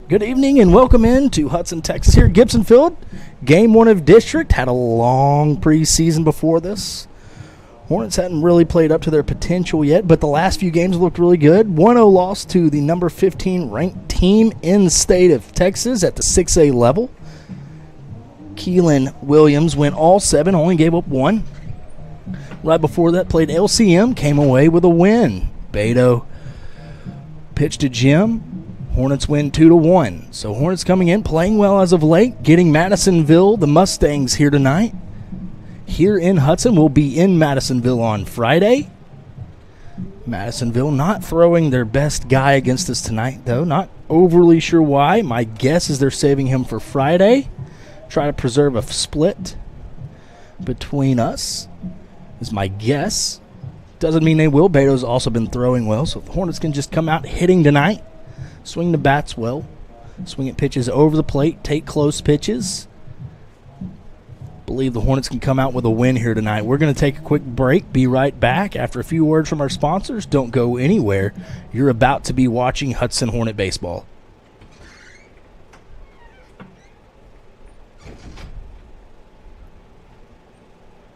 Good evening and welcome in to Hudson, Texas here at Gibson Field. Game 1 of District. Had a long preseason before this. Hornets hadn't really played up to their potential yet, but the last few games looked really good. 1-0 loss to the number 15 ranked team in the state of Texas at the 6A level. Keelan Williams went all 7, only gave up 1. Right before that, played LCM, came away with a win. Beto pitched to Jim. Hornets win 2-1. So Hornets coming in, playing well as of late, getting Madisonville, the Mustangs, here tonight. Here in Hudson, we'll be in Madisonville on Friday. Madisonville not throwing their best guy against us tonight, though. Not overly sure why. My guess is they're saving him for Friday. Try to preserve a split between us, is my guess. Doesn't mean they will. Beto's also been throwing well, so the Hornets can just come out hitting tonight. Swing the bats well. Swing at pitches over the plate. Take close pitches. Believe the Hornets can come out with a win here tonight. We're going to take a quick break. Be right back after a few words from our sponsors. Don't go anywhere. You're about to be watching Hudson Hornet Baseball.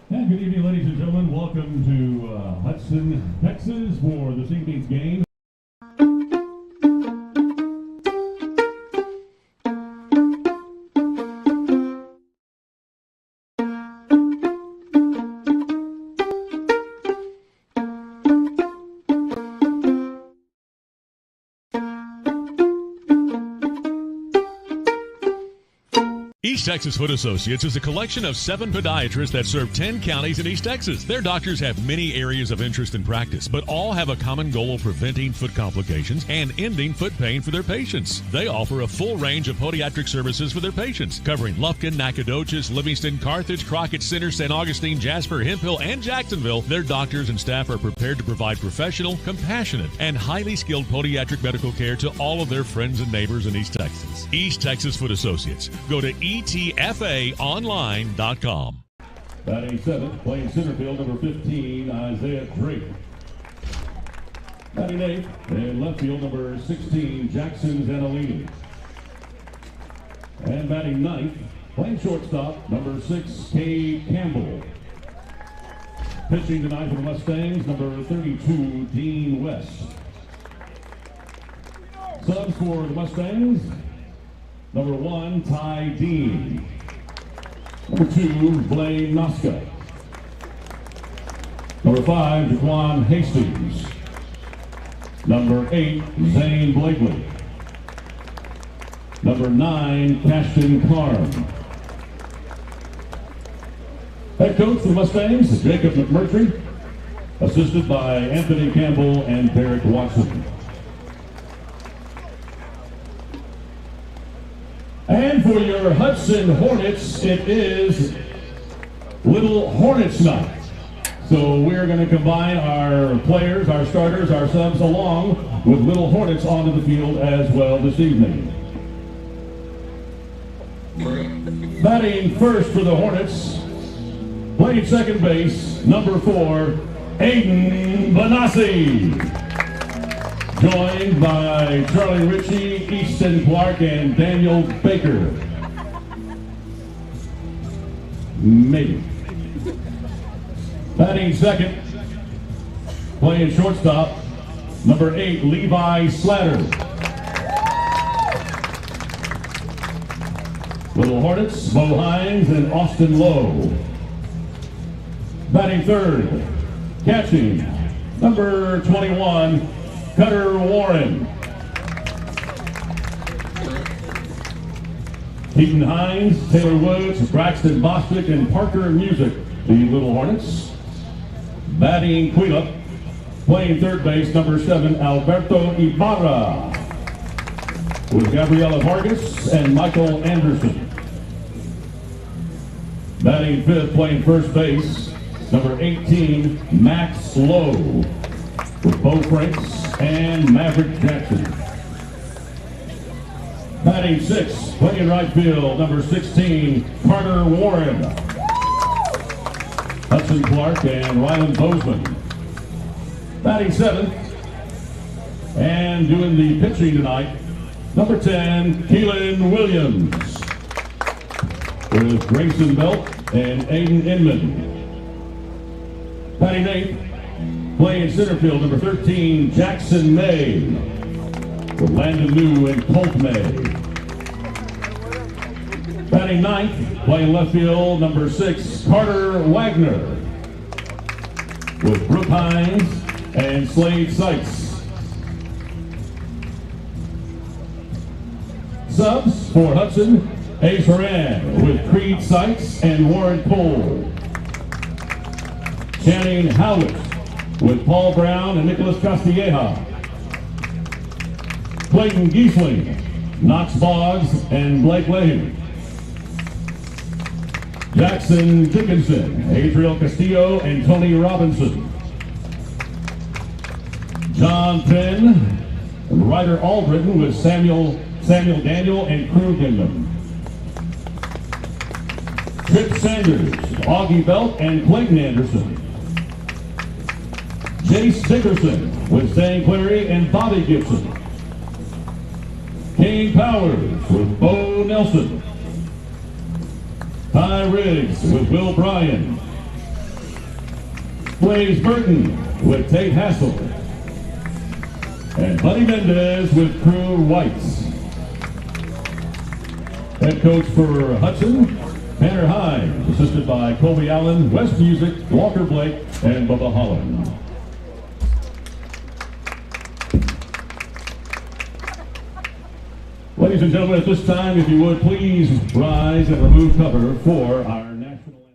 And good evening, ladies and gentlemen. Welcome to Hudson, Texas for this evening's game. East Texas Foot Associates is a collection of 7 podiatrists that serve 10 counties in East Texas. Their doctors have many areas of interest and practice, but all have a common goal of preventing foot complications and ending foot pain for their patients. They offer a full range of podiatric services for their patients, covering Lufkin, Nacogdoches, Livingston, Carthage, Crockett Center, St. Augustine, Jasper, Hemphill, and Jacksonville. Their doctors and staff are prepared to provide professional, compassionate, and highly skilled podiatric medical care to all of their friends and neighbors in East Texas. East Texas Foot Associates. Go to etfaonline.com. Batting 7th, playing center field, number 15, Isaiah Drake. Batting 8th, in left field, number 16, Jackson Zanolini. And batting 9th, playing shortstop, number 6, Kay Campbell. Pitching tonight for the Mustangs, number 32, Dean West. Subs for the Mustangs, number 1, Ty Dean. Number 2, Blaine Noska. Number 5, Jaquan Hastings. Number 8, Zane Blakely. Number 9, Cashton Carn. Head coach for the Mustangs, Jacob McMurtry, assisted by Anthony Campbell and Derek Watson. And for your Hudson Hornets, it is Little Hornets night. So we're going to combine our players, our starters, our subs, along with Little Hornets onto the field as well this evening. Batting first for the Hornets, playing second base, number 4, Aiden Benassi. Joined by Charlie Ritchie, Easton Clark, and Daniel Baker. Maybe. Batting second, playing shortstop, number 8, Levi Slatter. Little Hornets, Bo Hines and Austin Lowe. Batting third, catching, number 21, Cutter Warren. Keaton Hines, Taylor Woods, Braxton Bostic, and Parker Music, the Little Hornets. Batting cleanup, playing third base, number 7, Alberto Ibarra. With Gabriela Vargas and Michael Anderson. Batting fifth, playing first base, number 18, Max Lowe. With Bo Franks and Maverick Jackson. Batting sixth, playing right field, number 16, Carter Warren. Hudson Clark and Ryland Bozeman. Batting seventh, and doing the pitching tonight, number 10, Keelan Williams. With Grayson Belt and Aiden Inman. Batting eighth, playing center field, number 13, Jackson May. With Landon New and Colt May. Batting ninth, playing left field, number 6, Carter Wagner. With Brooke Hines and Slade Sykes. Subs for Hudson, Ace Horan with Creed Sykes and Warren Cole. Channing Howlett with Paul Brown and Nicholas Castilleja. Clayton Giesling, Knox Boggs and Blake Leahy. Jackson Dickinson, Adriel Castillo and Tony Robinson. John Penn and Ryder Aldridden with Samuel Daniel and Crew Gindham. Trip Sanders, Augie Belt and Clayton Anderson. Jace Dickerson with Stan Clary and Bobby Gibson. Kane Powers with Bo Nelson. Ty Riggs with Will Bryan. Blaze Burton with Tate Hassel. And Buddy Mendez with Crew Whites. Head coach for Hudson, Tanner Hines, assisted by Colby Allen, West Music, Walker Blake, and Bubba Holland. Ladies and gentlemen, at this time, if you would please rise and remove cover for our national anthem.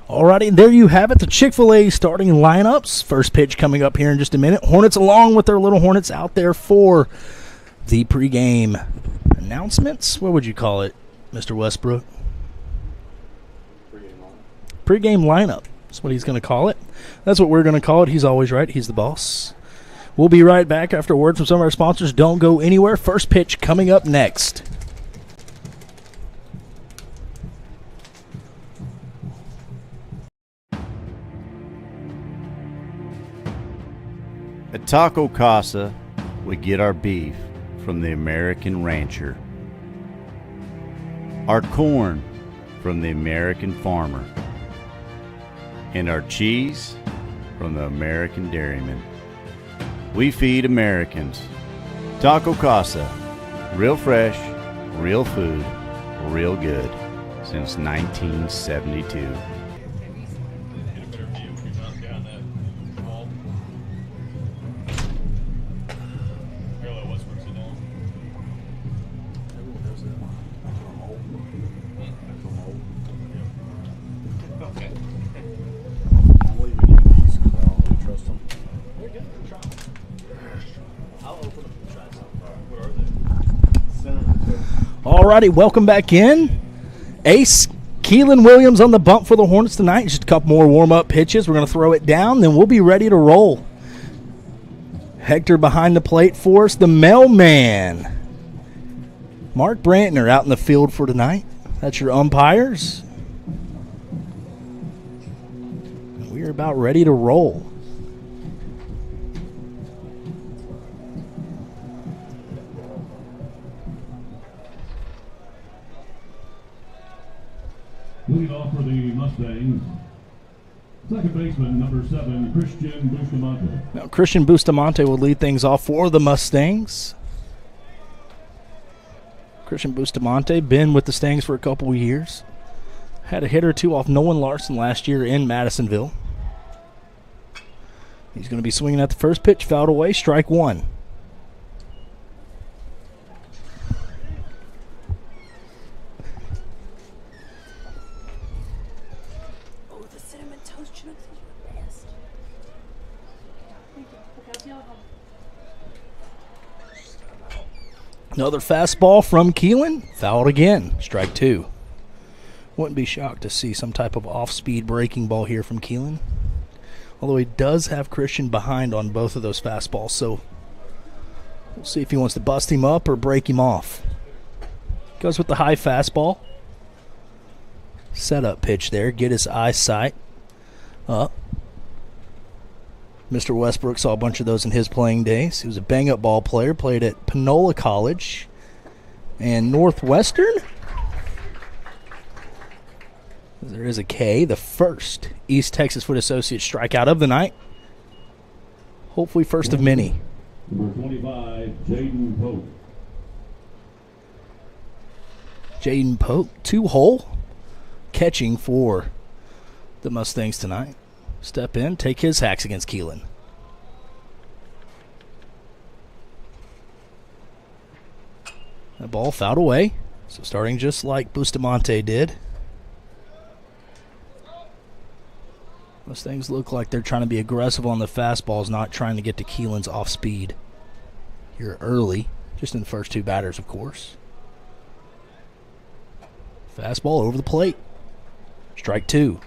Alrighty, there you have it, the Chick-fil-A starting lineups. First pitch coming up here in just a minute. Hornets along with their little Hornets out there for the pregame announcements. What would you call it, Mr. Westbrook? Pregame lineup. That's what he's going to call it. That's what we're going to call it. He's always right. He's the boss. We'll be right back after a word from some of our sponsors. Don't go anywhere. First pitch coming up next. At Taco Casa, we get our beef from the American rancher, our corn from the American farmer, and our cheese from the American dairyman. We feed Americans. Taco Casa, real fresh, real food, real good, since 1972. Alrighty, welcome back in. Ace, Keelan Williams on the bump for the Hornets tonight. Just a couple more warm-up pitches. We're going to throw it down, then we'll be ready to roll. Hector behind the plate for us, the mailman. Mark Brantner out in the field for tonight. That's your umpires. We're about ready to roll. Lead off for the Mustangs. Second baseman, number 7, Christian Bustamante. Now, Christian Bustamante will lead things off for the Mustangs. Christian Bustamante, been with the Stangs for a couple of years. Had a hit or two off Nolan Larson last year in Madisonville. He's going to be swinging at the first pitch, fouled away, strike one. Another fastball from Keelan. Fouled again. Strike two. Wouldn't be shocked to see some type of off-speed breaking ball here from Keelan. Although he does have Christian behind on both of those fastballs, so we'll see if he wants to bust him up or break him off. Goes with the high fastball. Setup pitch there. Get his eyesight up. Mr. Westbrook saw a bunch of those in his playing days. He was a bang-up ball player, played at Panola College and Northwestern. There is a K, the first East Texas Foot Associates strikeout of the night. Hopefully first of many. Number 25, Jaden Pope. Jaden Pope, 2-hole, catching for the Mustangs tonight. Step in, take his hacks against Keelan. That ball fouled away. So starting just like Bustamante did. Mustangs look like they're trying to be aggressive on the fastballs, not trying to get to Keelan's off speed here early. Just in the first two batters, of course. Fastball over the plate. Strike two.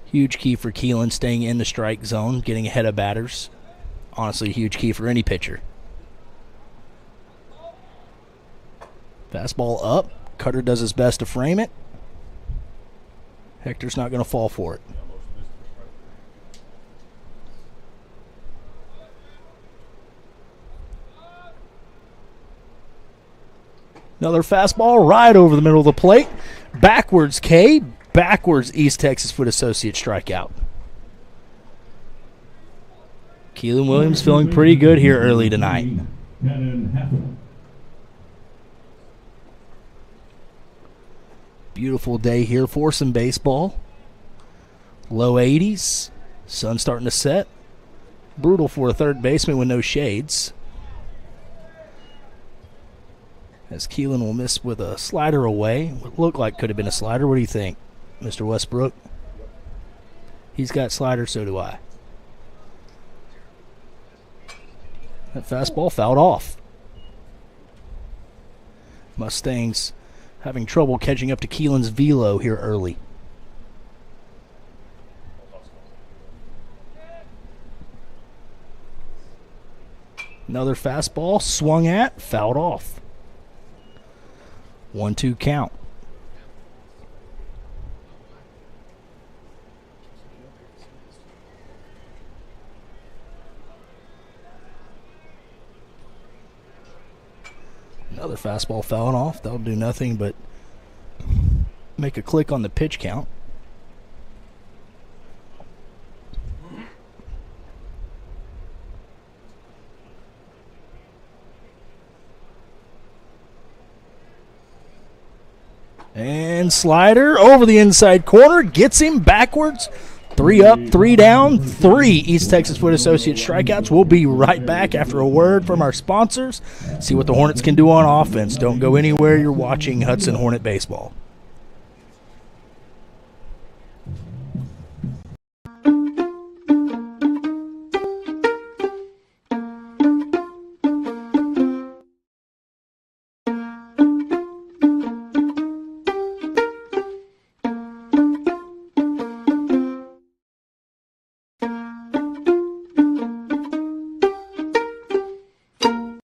Huge key for Keelan, staying in the strike zone, getting ahead of batters. Honestly, a huge key for any pitcher. Fastball up. Cutter does his best to frame it. Hector's not going to fall for it. Another fastball right over the middle of the plate. Backwards K. Backwards East Texas Foot Associate strikeout. Keelan Williams feeling pretty good here early tonight. Beautiful day here for some baseball. Low 80s. Sun starting to set. Brutal for a third baseman with no shades. As Keelan will miss with a slider away. What looked like could have been a slider. What do you think, Mr. Westbrook? He's got slider, so do I. That fastball fouled off. Mustangs having trouble catching up to Keelan's velo here early. Another fastball swung at, fouled off. 1-2 count. Another fastball fouling off. That'll do nothing but make a click on the pitch count. And slider over the inside corner. Gets him backwards. 3 up, 3 down, 3 East Texas Foot Associates strikeouts. We'll be right back after a word from our sponsors. See what the Hornets can do on offense. Don't go anywhere. You're watching Hudson Hornet Baseball.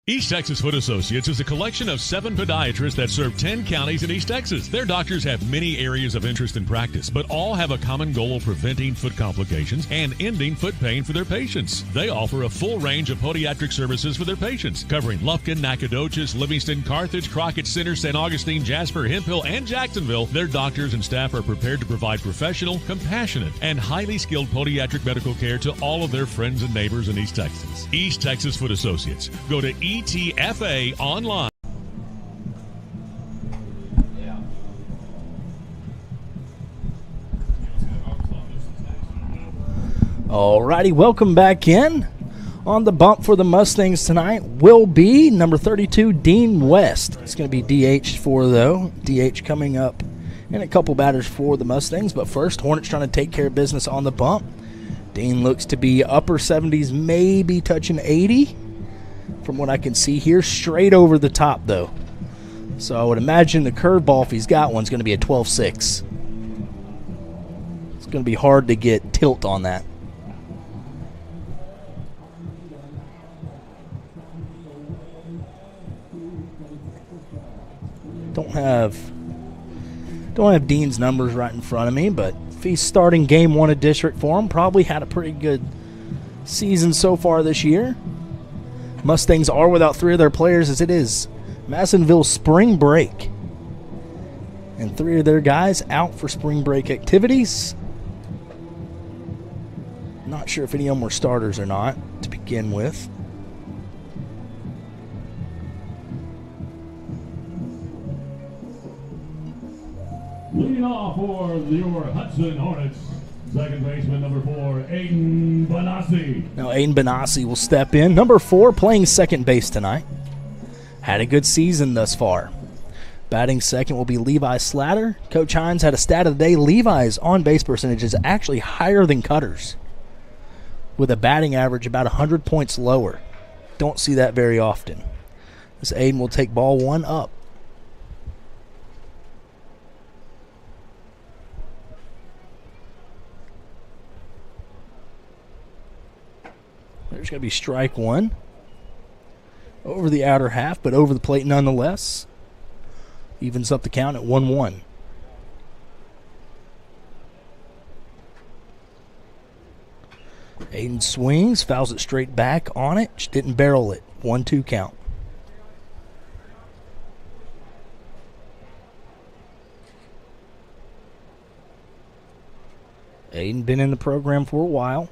East Texas Foot Associates is a collection of 7 podiatrists that serve 10 counties in East Texas. Their doctors have many areas of interest and practice, but all have a common goal of preventing foot complications and ending foot pain for their patients. They offer a full range of podiatric services for their patients, covering Lufkin, Nacogdoches, Livingston, Carthage, Crockett Center, St. Augustine, Jasper, Hemphill, and Jacksonville. Their doctors and staff are prepared to provide professional, compassionate, and highly skilled podiatric medical care to all of their friends and neighbors in East Texas. East Texas Foot Associates. Go to ETFA online. Alrighty, welcome back in. On the bump for the Mustangs tonight will be number 32, Dean West. It's going to be DH though. DH coming up in a couple batters for the Mustangs. But first, Hornets trying to take care of business on the bump. Dean looks to be upper 70s, maybe touching 80. From what I can see here, straight over the top though. So I would imagine the curveball, if he's got one, is going to be a 12-6. It's going to be hard to get tilt on that. Don't have Dean's numbers right in front of me, but if he's starting game 1 of district for him, probably had a pretty good season so far this year. Mustangs are without 3 of their players as it is Madisonville spring break. And 3 of their guys out for spring break activities. Not sure if any of them were starters or not to begin with. Leading off for your Hudson Hornets, second baseman number 4, Aiden Benassi. Now Aiden Benassi will step in. Number 4 playing second base tonight. Had a good season thus far. Batting second will be Levi Slatter. Coach Hines had a stat of the day. Levi's on-base percentage is actually higher than Cutter's, with a batting average about 100 points lower. Don't see that very often. This Aiden will take ball 1 up. There's going to be strike 1. Over the outer half, but over the plate nonetheless. Evens up the count at 1-1. Aiden swings, fouls it straight back on it. Just didn't barrel it. 1-2 count. Aiden been in the program for a while.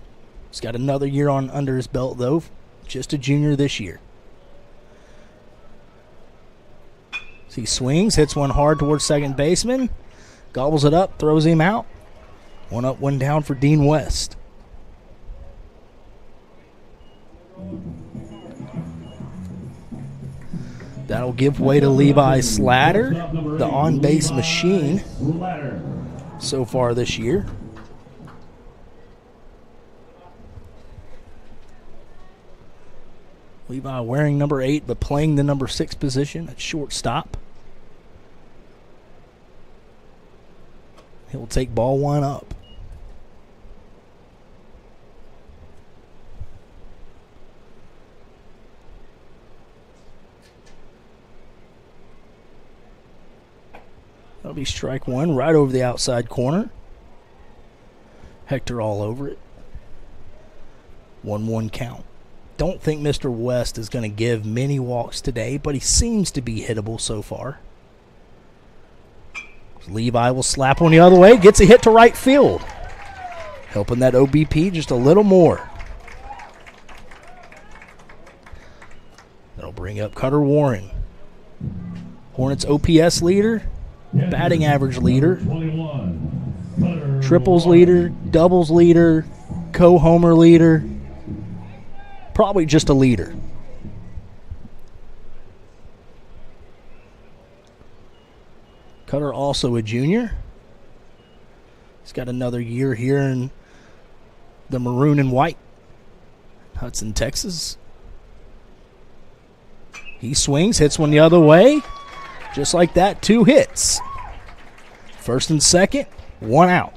He's got another year on under his belt, though. Just a junior this year. He swings, hits one hard towards second baseman. Gobbles it up, throws him out. 1 up, 1 down for Dean West. That'll give way to Levi Slatter, the on-base machine so far this year. Levi wearing number 8, but playing the number 6 position at shortstop. He'll take ball 1 up. That'll be strike 1 right over the outside corner. Hector all over it. 1-1 count. Don't think Mr. West is going to give many walks today, but he seems to be hittable so far. Levi will slap one the other way, gets a hit to right field. Helping that OBP just a little more. That'll bring up Cutter Warren. Hornets OPS leader, batting average leader, triples leader, doubles leader, co-homer leader. Probably just a leader. Cutter also a junior. He's got another year here in the maroon and white. Hudson, Texas. He swings, hits one the other way. Just like that, 2 hits. First and second, 1 out.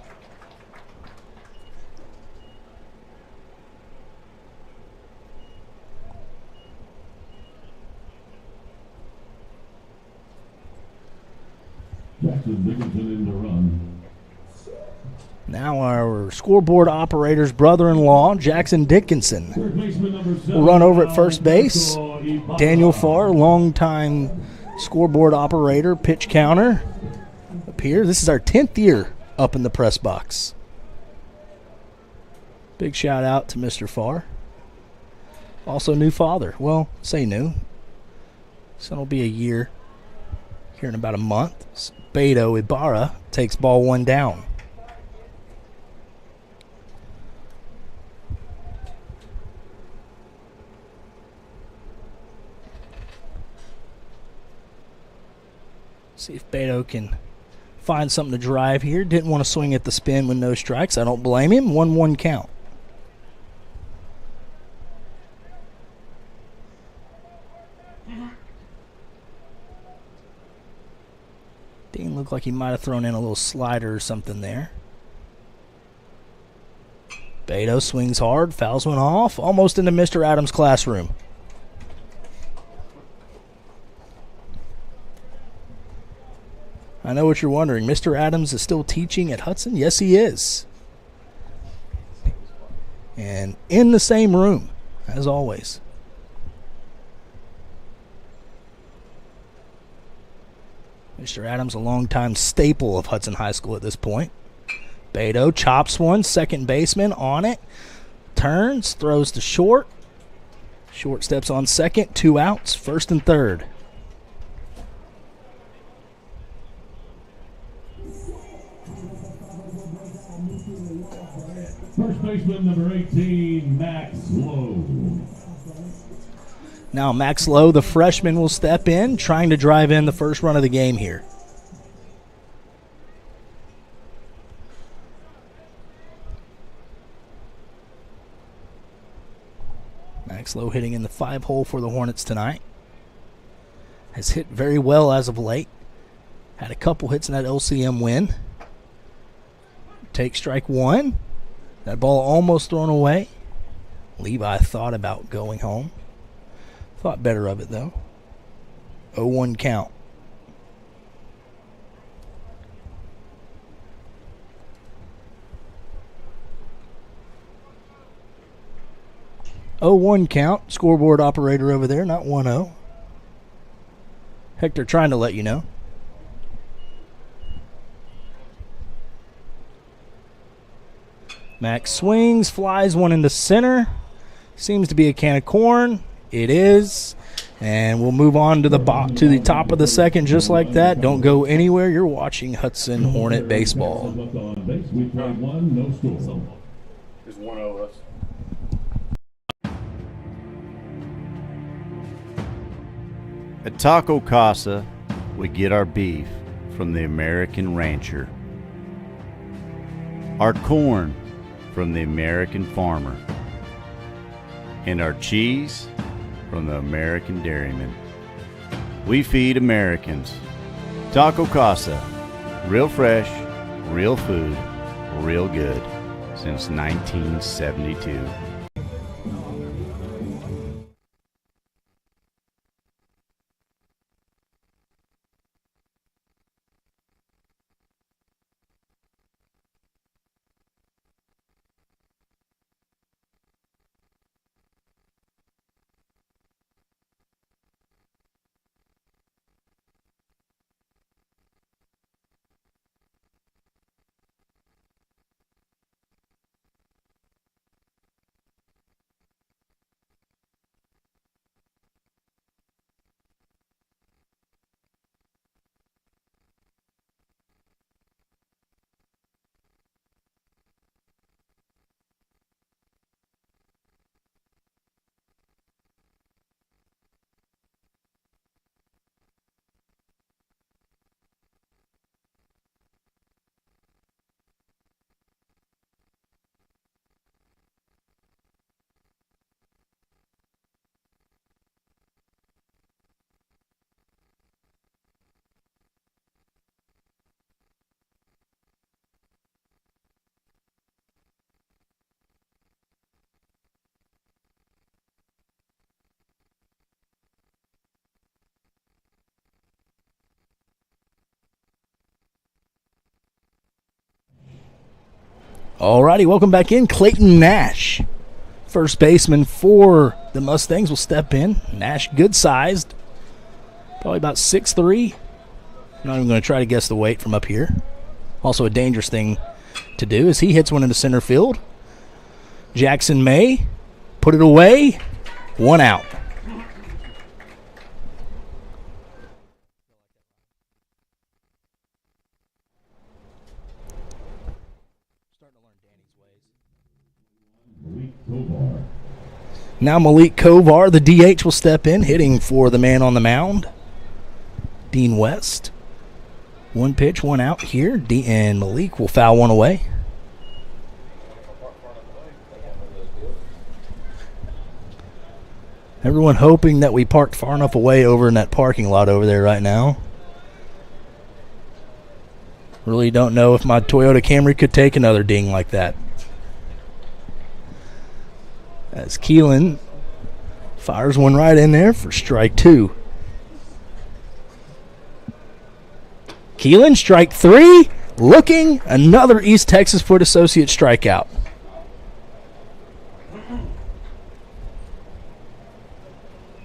Braxton Dickinson in the run. Now our scoreboard operator's brother-in-law, Jackson Dickinson, Third baseman number 7, will run over at first base. Alberto Ibarra. Daniel Farr, longtime scoreboard operator, pitch counter, up here. This is our 10th year up in the press box. Big shout out to Mr. Farr. Also new father. Well, say new. So it'll be a year here in about a month. Beto Ibarra takes ball 1 down. See if Beto can find something to drive here. Didn't want to swing at the spin with no strikes. I don't blame him. 1-1 count. Dean looked like he might have thrown in a little slider or something there. Beto swings hard, fouls one off, almost into Mr. Adams' classroom. I know what you're wondering. Mr. Adams is still teaching at Hudson? Yes, he is. And in the same room, as always. Mr. Adams, a longtime staple of Hudson High School at this point. Beto chops one, second baseman on it. Turns, throws to short. Short steps on second, 2 outs, first and third. First baseman number 18, Max Lowe. Now Max Lowe, the freshman, will step in, trying to drive in the first run of the game here. Max Lowe hitting in the 5-hole for the Hornets tonight. Has hit very well as of late. Had a couple hits in that LCM win. Take strike 1. That ball almost thrown away. Levi thought about going home. Thought better of it, though. 0-1 count. Oh, 1 count. Scoreboard operator over there, not 1-0. Hector trying to let you know. Max swings, flies one into center. Seems to be a can of corn. It is. And we'll move on to the top of the second just like that. Don't go anywhere. You're watching Hudson Hornet baseball. We played 1, no score. There's 1-0 us. At Taco Casa, we get our beef from the American rancher, our corn from the American farmer, and our cheese from the American dairyman. We feed Americans. Taco Casa, real fresh, real food, real good, since 1972. Alrighty, welcome back in. Clayton Nash, first baseman for the Mustangs, will step in. Nash, good sized, probably about 6'3". I'm not even going to try to guess the weight from up here. Also a dangerous thing to do as he hits one into center field. Jackson May put it away. 1 out. Now Malik Kovar, the DH, will step in, hitting for the man on the mound, Dean West. 1 pitch, 1 out here, and Malik will foul one away. Everyone hoping that we parked far enough away over in that parking lot over there right now. Really don't know if my Toyota Camry could take another ding like that. As Keelan fires one right in there for strike 2. Keelan, strike 3. Looking, another East Texas Foot Associate strikeout.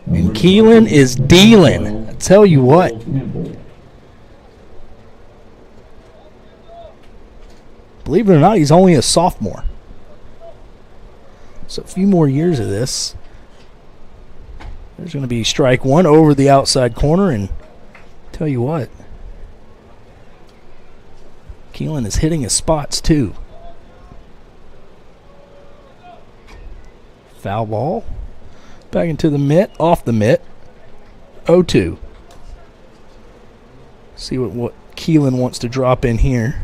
And Keelan is dealing. I tell you what. Believe it or not, he's only a sophomore. So a few more years of this. There's going to be strike 1 over the outside corner, and tell you what, Keelan is hitting his spots too. Foul ball. Back into the mitt, off the mitt. 0-2. See what Keelan wants to drop in here.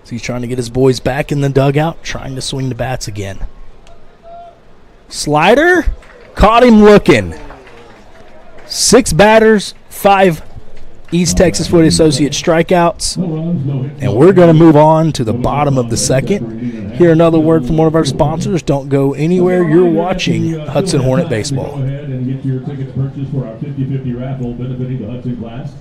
So he's trying to get his boys back in the dugout, trying to swing the bats again. Slider, caught him looking. 6 batters, 5 East Texas Foot Associate strikeouts. And we're going to move on to the bottom of the second. Hear another word from one of our sponsors. Don't go anywhere. You're watching Hudson Hornet Baseball. Go ahead and get your tickets purchased for our 50-50 raffle benefiting the Hudson class.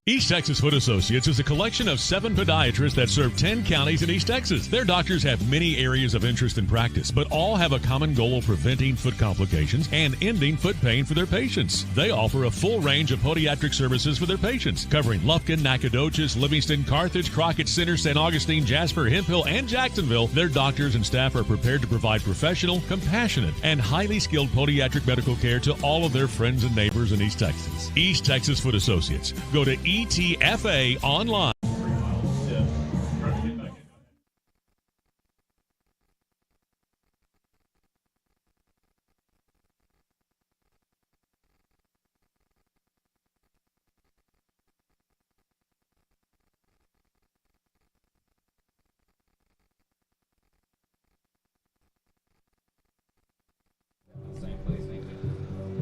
East Texas Foot Associates is a collection of 7 podiatrists that serve 10 counties in East Texas. Their doctors have many areas of interest and practice, but all have a common goal of preventing foot complications and ending foot pain for their patients. They offer a full range of podiatric services for their patients, covering Lufkin, Nacogdoches, Livingston, Carthage, Crockett Center, St. Augustine, Jasper, Hemphill, and Jacksonville. Their doctors and staff are prepared to provide professional, compassionate, and highly skilled podiatric medical care to all of their friends and neighbors in East Texas. East Texas Foot Associates. Go to ETFA online.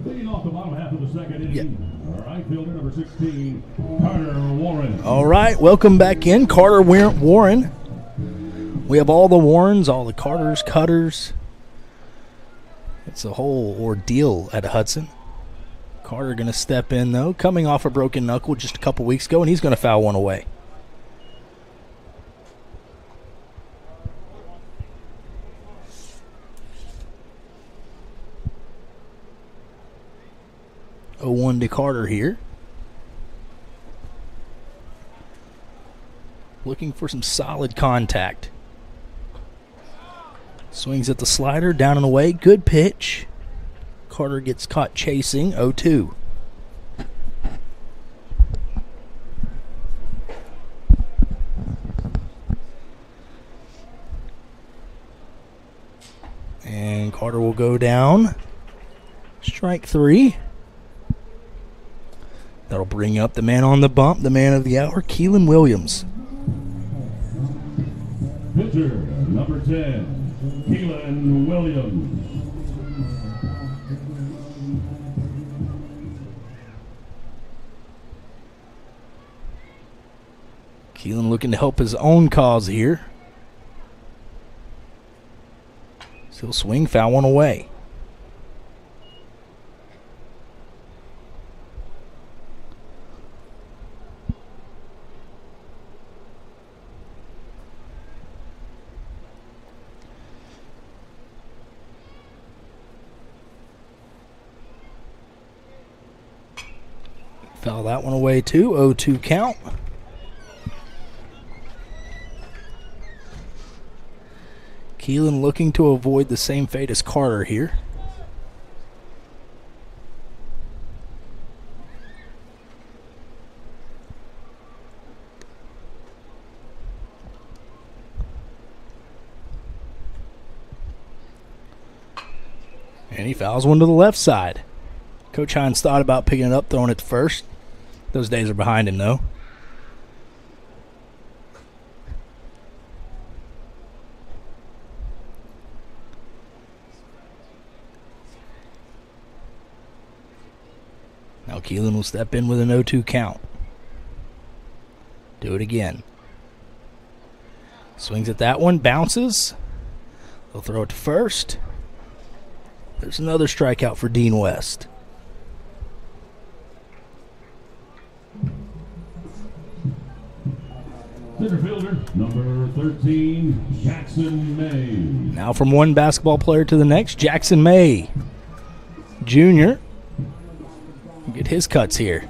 Leading off the bottom half of the second inning, right fielder number 16, Carter Warren. All right, welcome back in. Carter Warren. We have all the Warrens, all the Carters, Cutters. It's a whole ordeal at Hudson. Carter going to step in, though, coming off a broken knuckle just a couple weeks ago, and he's going to foul one away. Oh, 1 to Carter here. Looking for some solid contact. Swings at the slider, down and away. Good pitch. Carter gets caught chasing. 0-2. And Carter will go down. Strike 3. That'll bring up the man on the bump, the man of the hour, Keelan Williams. Pitcher, number 10, Keelan Williams. Keelan looking to help his own cause here. So he'll swing, foul one away. Foul that one away too. 0-2 count. Keelan looking to avoid the same fate as Carter here. And he fouls one to the left side. Coach Hines thought about picking it up, throwing it to first. Those days are behind him, though. Now Keelan will step in with an 0-2 count. Do it again. Swings at that one, bounces. They'll throw it to first. There's another strikeout for Dean West. Center fielder, number 13, Jackson May. Now from one basketball player to the next, Jackson May, Jr. Get his cuts here.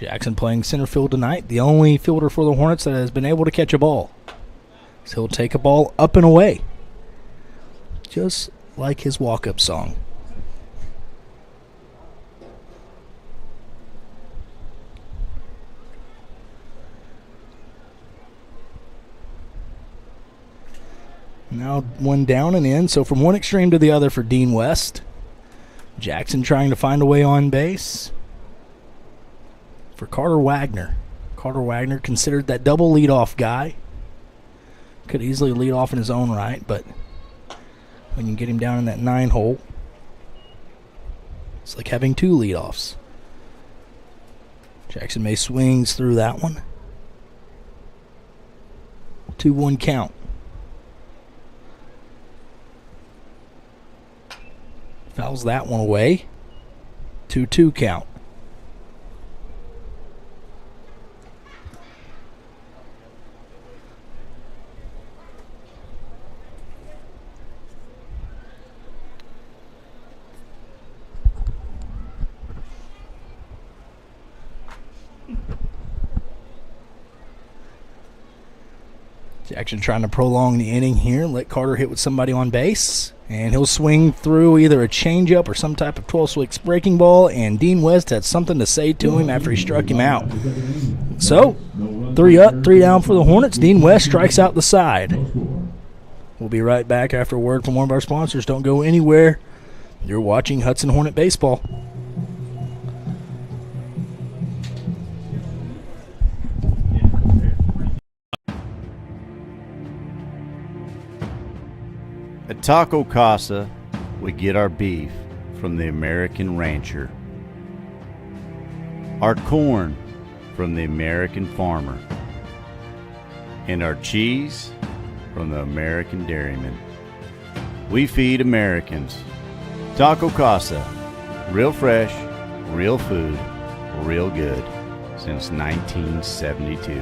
Jackson playing center field tonight, the only fielder for the Hornets that has been able to catch a ball. So he'll take a ball up and away, just like his walk-up song. Now one down and in, so from one extreme to the other for Dean West. Jackson trying to find a way on base for Carter Wagner. Carter Wagner considered that double leadoff guy. Could easily lead off in his own right, but when you get him down in that 9 hole, it's like having 2 leadoffs. Jackson May swings through that one. 2-1 count. Fouls that one away. 2-2 count. Jackson trying to prolong the inning here. Let Carter hit with somebody on base. And he'll swing through either a changeup or some type of 12-switch breaking ball. And Dean West had something to say to him after he struck him out. So, 3 up, 3 down for the Hornets. Dean West strikes out the side. We'll be right back after a word from one of our sponsors. Don't go anywhere. You're watching Hudson Hornet Baseball. At Taco Casa, we get our beef from the American rancher, our corn from the American farmer, and our cheese from the American dairyman. We feed Americans. Taco Casa, real fresh, real food, real good, since 1972.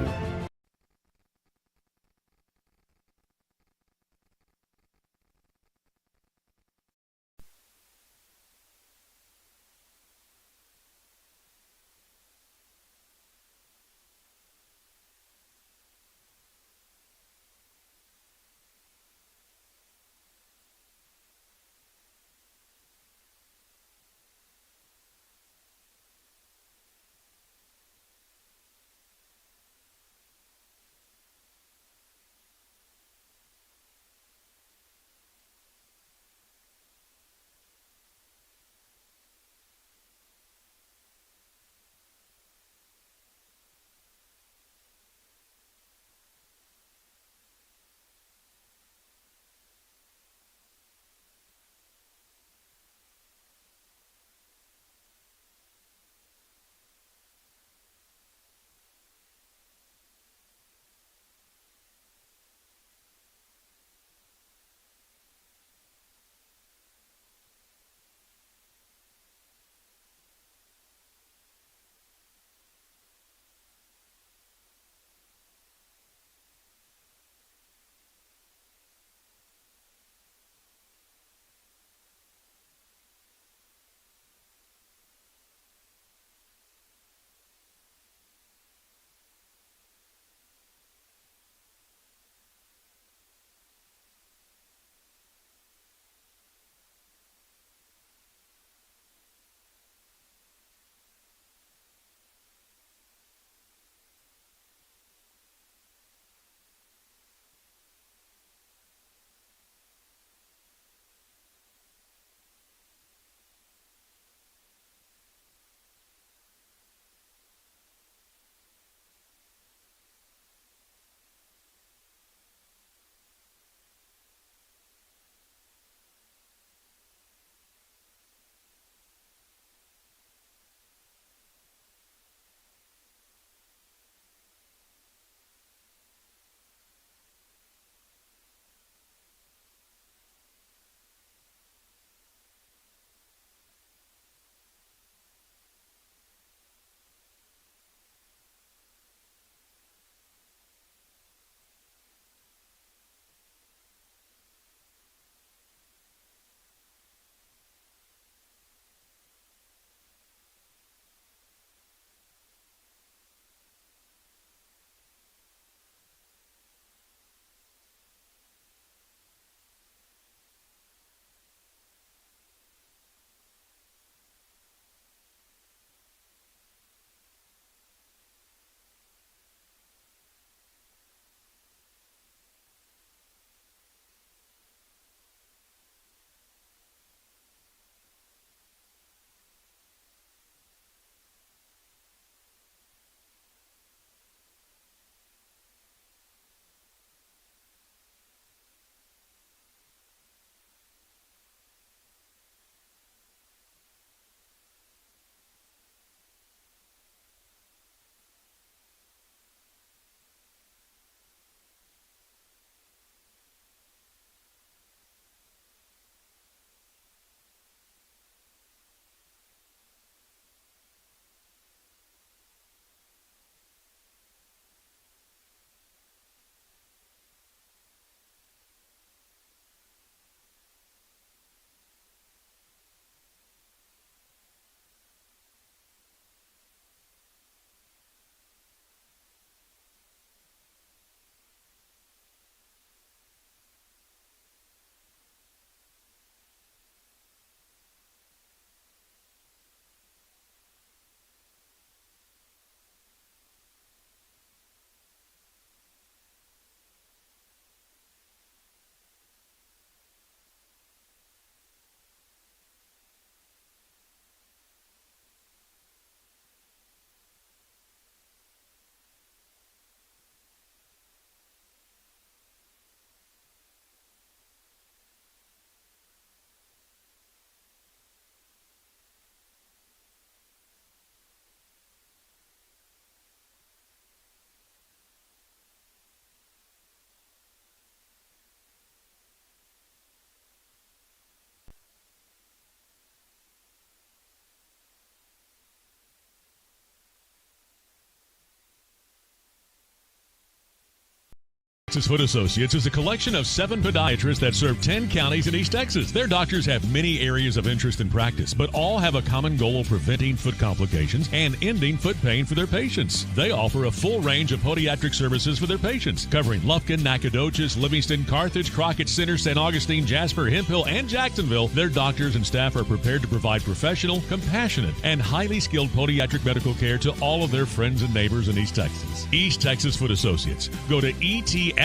Texas Foot Associates is a collection of 7 podiatrists that serve 10 counties in East Texas. Their doctors have many areas of interest and practice, but all have a common goal of preventing foot complications and ending foot pain for their patients. They offer a full range of podiatric services for their patients, covering Lufkin, Nacogdoches, Livingston, Carthage, Crockett Center, St. Augustine, Jasper, Hemphill, and Jacksonville. Their doctors and staff are prepared to provide professional, compassionate, and highly skilled podiatric medical care to all of their friends and neighbors in East Texas. East Texas Foot Associates. Go to ETFA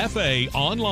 online.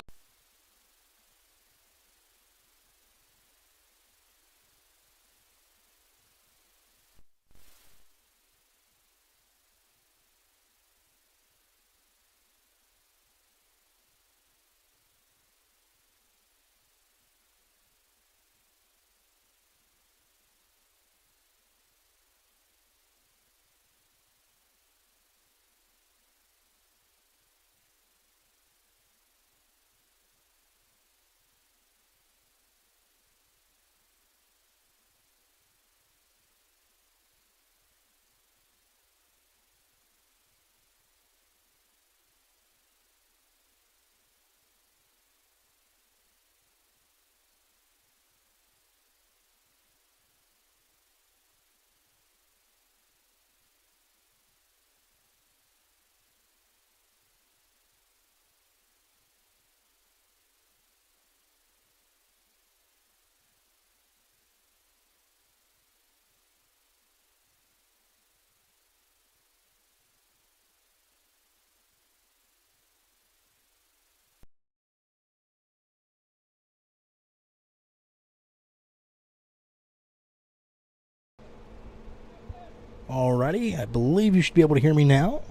Alrighty, I believe you should be able to hear me now.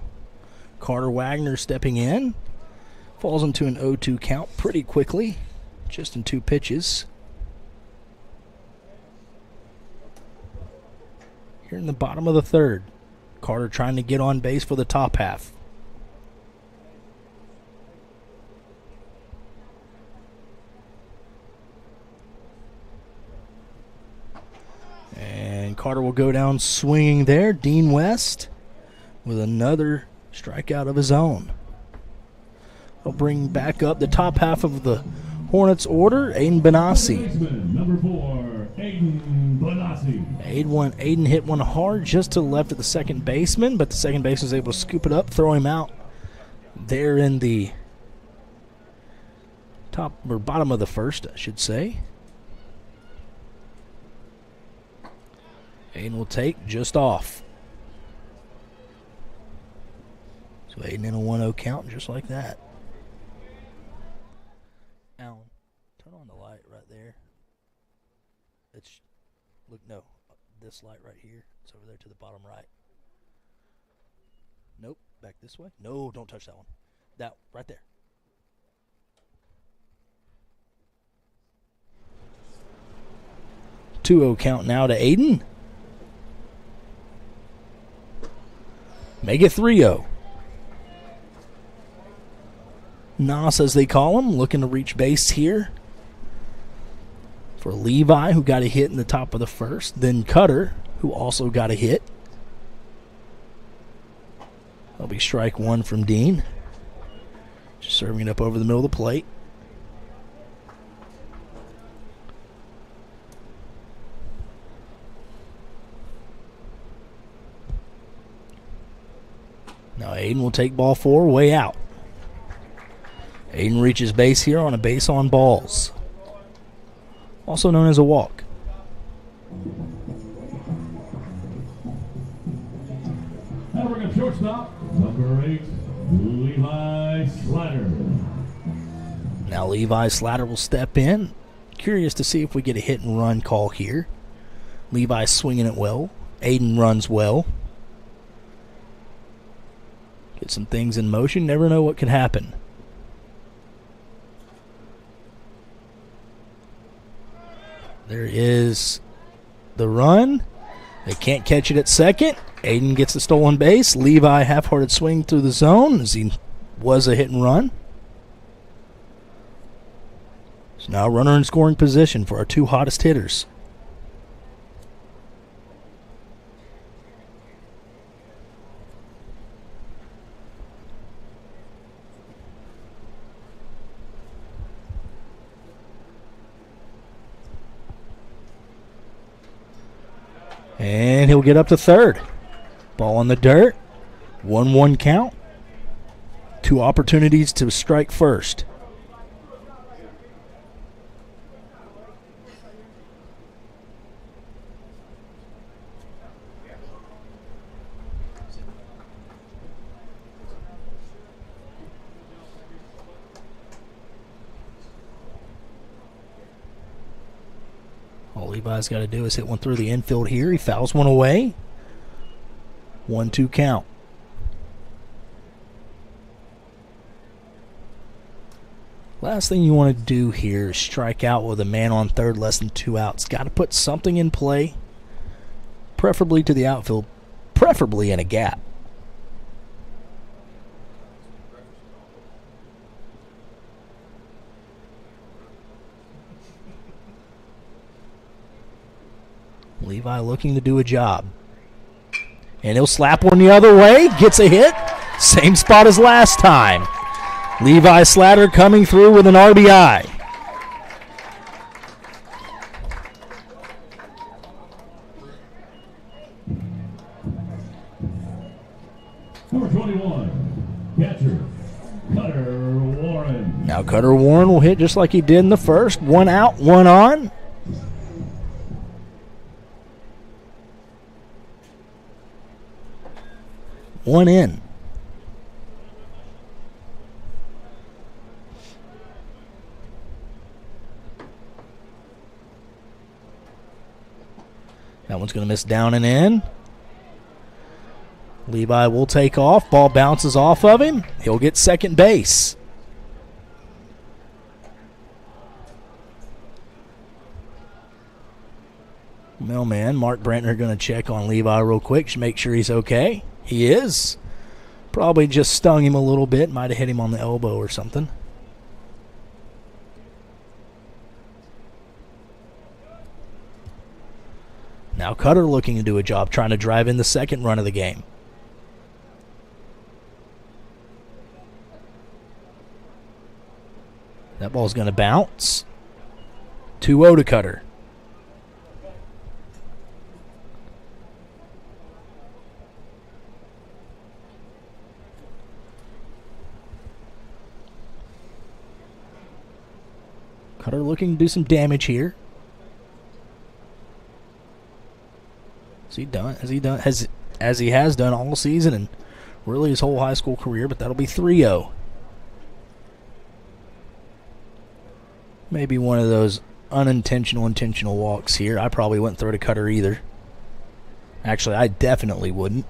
Carter Wagner stepping in. Falls into an 0-2 count pretty quickly, just in 2 pitches. Here in the bottom of the 3rd. Carter trying to get on base for the top half. And Carter will go down swinging there. Dean West with another strikeout of his own. He'll bring back up the top half of the Hornets order, Aiden Benassi. Number 4, Aiden Benassi. Aiden hit one hard just to the left of the second baseman, but the second baseman was able to scoop it up, throw him out there in the top or bottom of the 1st, I should say. Aiden will take just off. So Aiden in a 1-0 count just like that. Alan, turn on the light right there. No, this light right here. It's over there to the bottom right. Nope, back this way. No, don't touch that one. That, right there. Two-0 count now to Aiden. Make it 3-0. Nas, as they call him, looking to reach base here for Levi, who got a hit in the top of the 1st. Then Cutter, who also got a hit. That'll be strike 1 from Dean. Just serving it up over the middle of the plate. Now Aiden will take ball 4 way out. Aiden reaches base here on a base on balls, also known as a walk. Now we're going to shortstop, number 8, Levi Slatter. Now Levi Slatter will step in. Curious to see if we get a hit and run call here. Levi swinging it well. Aiden runs well. Get some things in motion. Never know what could happen. There is the run. They can't catch it at second. Aiden gets the stolen base. Levi half-hearted swing through the zone as he was a hit and run. So now runner in scoring position for our 2 hottest hitters. And he'll get up to third. Ball on the dirt. 1-1 count. 2 opportunities to strike first. All Levi's got to do is hit one through the infield here. He fouls one away. 1-2 count. Last thing you want to do here is strike out with a man on third, less than 2 outs. Got to put something in play, preferably to the outfield, preferably in a gap. Levi looking to do a job. And he'll slap one the other way. Gets a hit. Same spot as last time. Levi Slatter coming through with an RBI. Number 21, catcher, Cutter Warren. Now Cutter Warren will hit just like he did in the first. 1 out, 1 on. One in. That one's going to miss down and in. Levi will take off. Ball bounces off of him. He'll get second base. Mailman, Mark Brantner, going to check on Levi real quick to make sure he's okay. He is. Probably just stung him a little bit. Might have hit him on the elbow or something. Now Cutter looking to do a job, trying to drive in the second run of the game. That ball's going to bounce. 2-0 to Cutter. Cutter looking to do some damage here. As he has done all season and really his whole high school career, but that'll be 3-0. Maybe one of those intentional walks here. I probably wouldn't throw to Cutter either. Actually, I definitely wouldn't.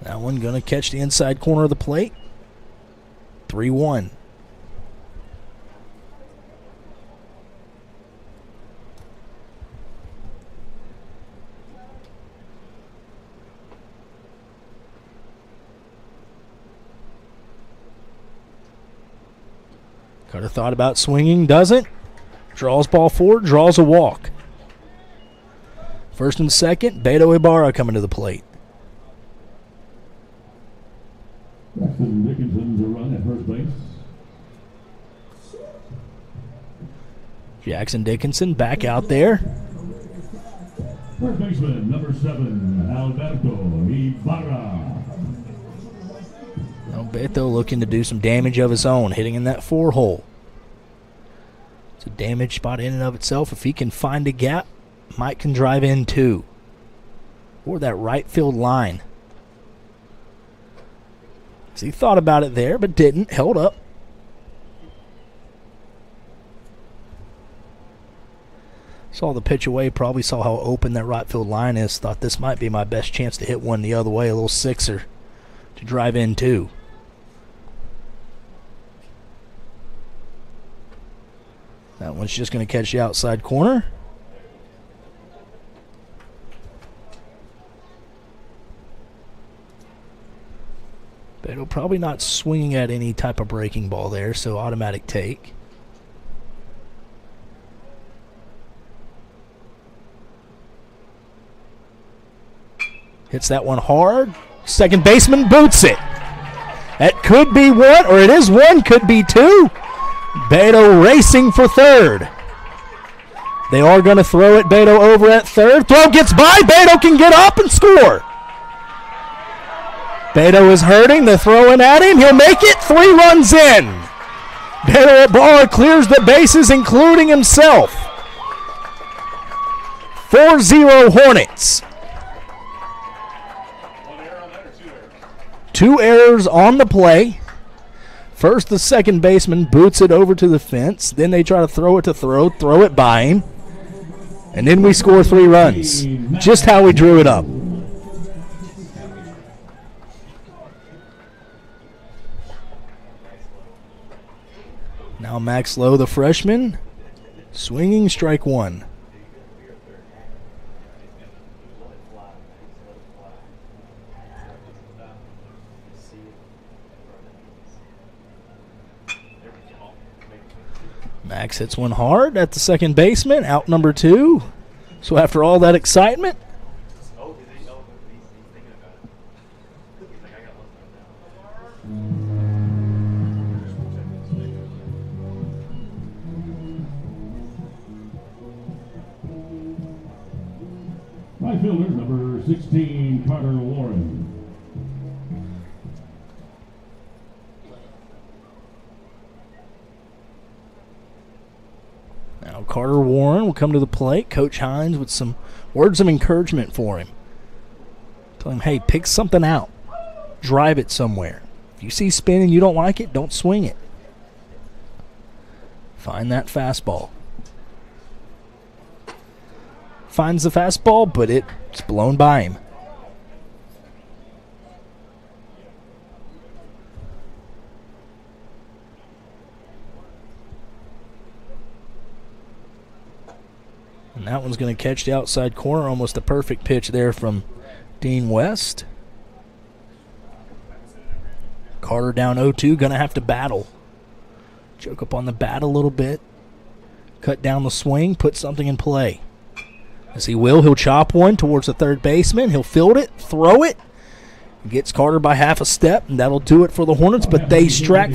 That one going to catch the inside corner of the plate. 3-1. Cutter thought about swinging, doesn't. Draws ball forward, draws a walk. First and second, Beto Ibarra coming to the plate. Jackson Dickinson's a run at first base. Jackson Dickinson back out there. First baseman, number 7, Alberto Ibarra. Now Beto looking to do some damage of his own, hitting in that 4 hole. It's a damage spot in and of itself. If he can find a gap, Mike can drive in too. Or that right field line. So he thought about it there, but didn't. Held up. Saw the pitch away, probably saw how open that right field line is. Thought this might be my best chance to hit one the other way, a little sixer to drive in too. That one's just going to catch the outside corner. Beto probably not swinging at any type of breaking ball there, so automatic take. Hits that one hard. Second baseman boots it. That could be one, or it is one, could be two. Beto racing for third. They are going to throw it. Beto over at third. Throw gets by. Beto can get up and score. Beto is hurting. They're throwing at him. He'll make it. 3 runs in. Beto at bar clears the bases, including himself. 4-0 Hornets. 2 errors on the play. First, the second baseman boots it over to the fence. Then they try to throw it to throw it by him. And then we score 3 runs. Just how we drew it up. Now Max Lowe, the freshman, swinging, strike 1. Max hits one hard at the second baseman, out number 2. So after all that excitement, Right fielder, number 16, Carter Warren. now Carter Warren will come to the plate. Coach Hines with some words of encouragement for him. Tell him, hey, pick something out. Drive it somewhere. If you see spin and you don't like it, don't swing it. Find that fastball. Finds the fastball, but it's blown by him. And that one's going to catch the outside corner. Almost a perfect pitch there from Dean West. Carter down 0-2, going to have to battle. Choke up on the bat a little bit. Cut down the swing, put something in play. As he will, he'll chop one towards the third baseman. He'll field it, throw it. Gets Carter by half a step, and that'll do it for the Hornets. But they strike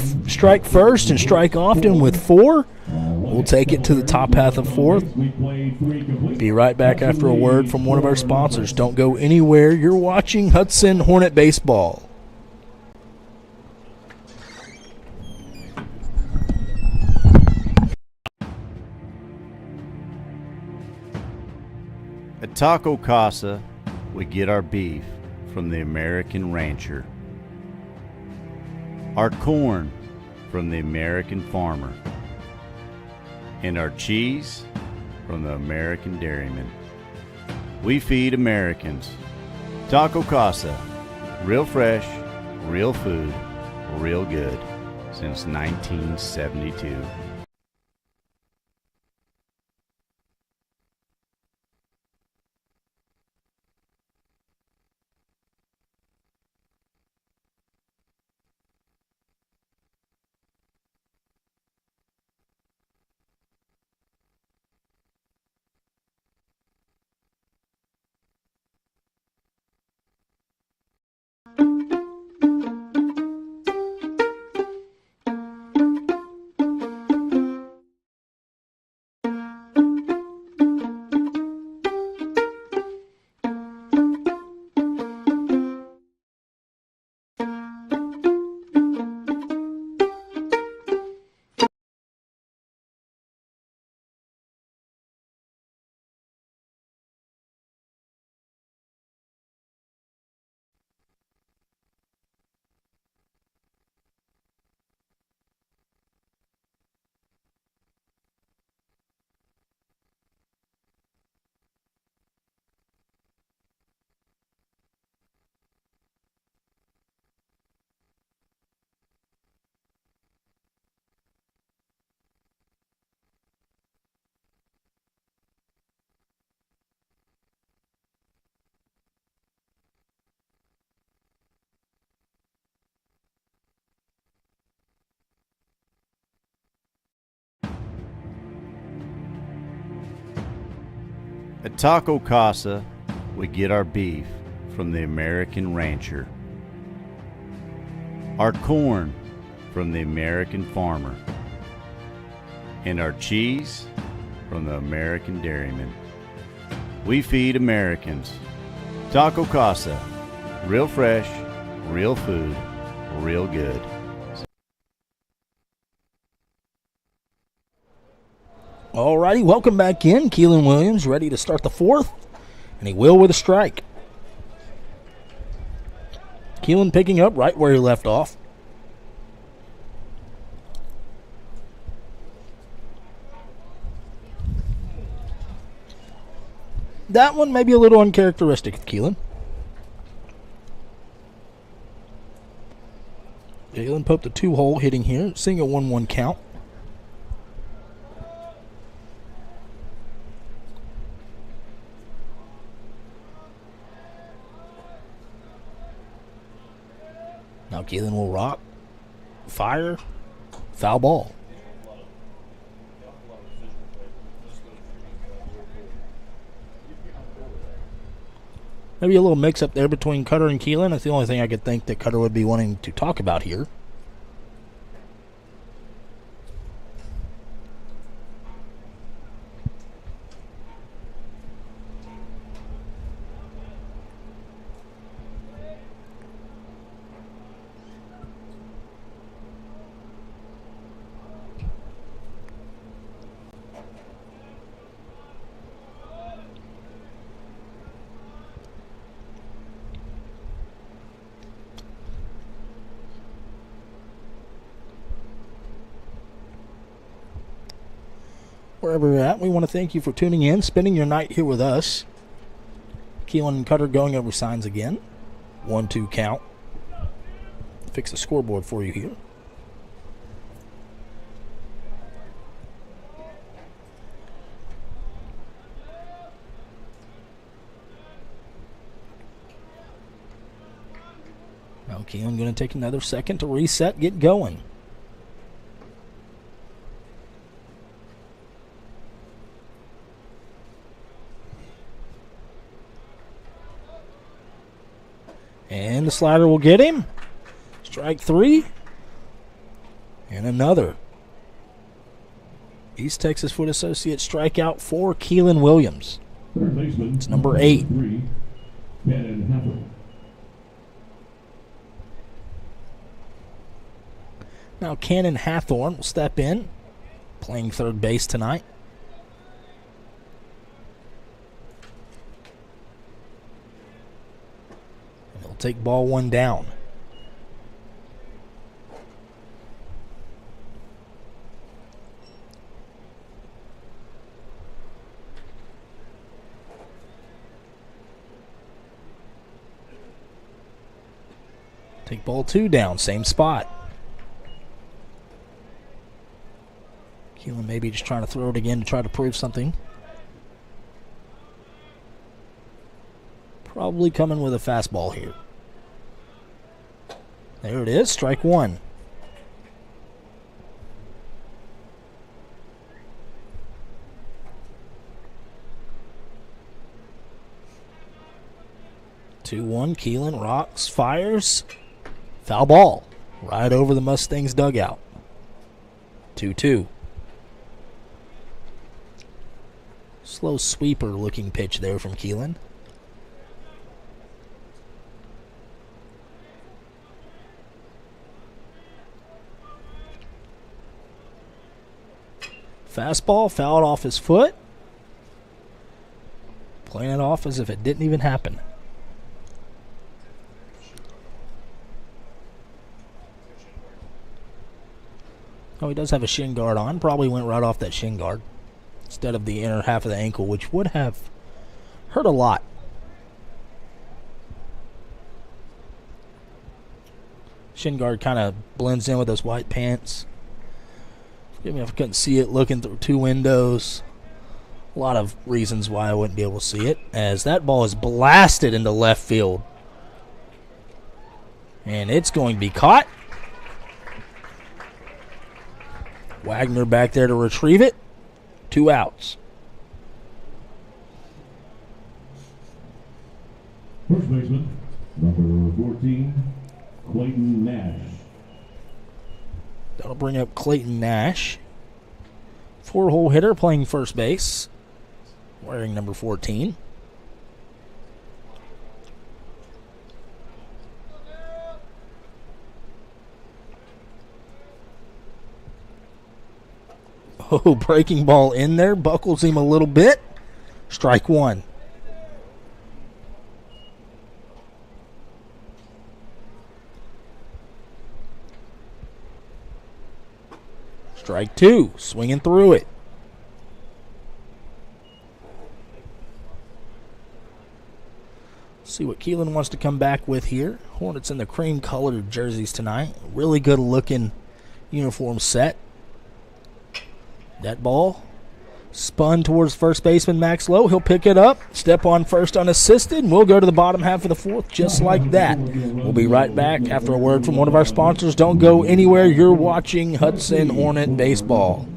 first and strike often with 4. We'll take it to the top half of 4th. Be right back after a word from one of our sponsors. Don't go anywhere. You're watching Hudson Hornet Baseball. At Taco Casa, we get our beef from the American rancher, our corn from the American farmer, and our cheese from the American dairyman. We feed Americans. Taco Casa, real fresh, real food, real good, since 1972. At Taco Casa, we get our beef from the American rancher, our corn from the American farmer, and our cheese from the American dairyman. We feed Americans. Taco Casa, real fresh, real food, real good. Alrighty, welcome back in. Keelan Williams ready to start the fourth, and he will with a strike. Keelan picking up right where he left off. That one may be a little uncharacteristic of Keelan. Keelan poked a 2-hole hitting here, seeing a 1-1 count. Now Keelan will rock, fire, foul ball. Maybe a little mix-up there between Cutter and Keelan. That's the only thing I could think that Cutter would be wanting to talk about here. Wherever you're at, we want to thank you for tuning in, spending your night here with us. Keelan and Cutter going over signs again. 1-2 count. Fix the scoreboard for you here. Now Keelan going to take another second to reset, get going. And the slider will get him. Strike 3. And another. East Texas Foot Associate strikeout for Keelan Williams. It's number 8. Now Cannon Hathorn will step in, playing third base tonight. Take ball 1 down. Take ball 2 down, same spot. Keelan maybe just trying to throw it again to try to prove something. Probably coming with a fastball here. There it is, strike 1. Two one. Keelan rocks, fires, foul ball, right over the Mustangs dugout. 2-2. Slow sweeper looking pitch there from Keelan. Fastball fouled off his foot. Playing it off as if it didn't even happen. Oh, he does have a shin guard on. Probably went right off that shin guard instead of the inner half of the ankle, which would have hurt a lot. Shin guard kind of blends in with those white pants. Forgive me if I couldn't see it looking through 2 windows. A lot of reasons why I wouldn't be able to see it, as that ball is blasted into left field. And it's going to be caught. Wagner back there to retrieve it. 2 outs. First baseman, number 14, Clayton Nash. That'll bring up Clayton Nash. 4-hole hitter playing first base, wearing number 14. Oh, breaking ball in there. Buckles him a little bit. Strike one. Strike two. Swinging through it. See what Keelan wants to come back with here. Hornets in the cream-colored jerseys tonight. Really good-looking uniform set. That ball spun towards first baseman Max Lowe. He'll pick it up, step on first unassisted, and we'll go to the bottom half of the fourth just like that. We'll be right back after a word from one of our sponsors. Don't go anywhere. You're watching Hudson Hornet Baseball.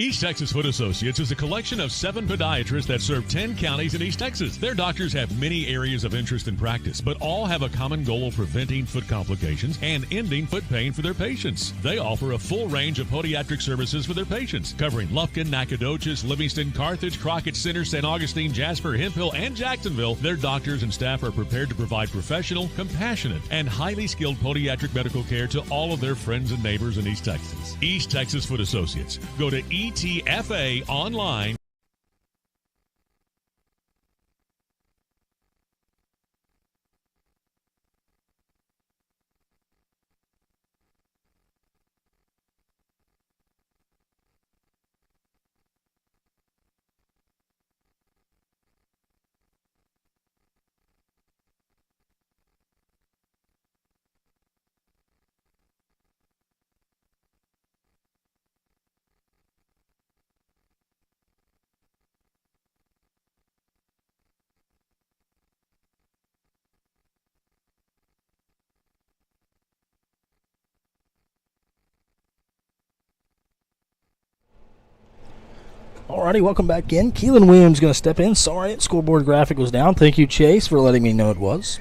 East Texas Foot Associates is a collection of 7 podiatrists that serve 10 counties in East Texas. Their doctors have many areas of interest and practice, but all have a common goal of preventing foot complications and ending foot pain for their patients. They offer a full range of podiatric services for their patients, covering Lufkin, Nacogdoches, Livingston, Carthage, Crockett Center, St. Augustine, Jasper, Hemphill, and Jacksonville. Their doctors and staff are prepared to provide professional, compassionate, and highly skilled podiatric medical care to all of their friends and neighbors in East Texas. East Texas Foot Associates. Go to ETFA online. Alrighty, welcome back in. Keelan Williams going to step in. Sorry, scoreboard graphic was down. Thank you, Chase, for letting me know it was.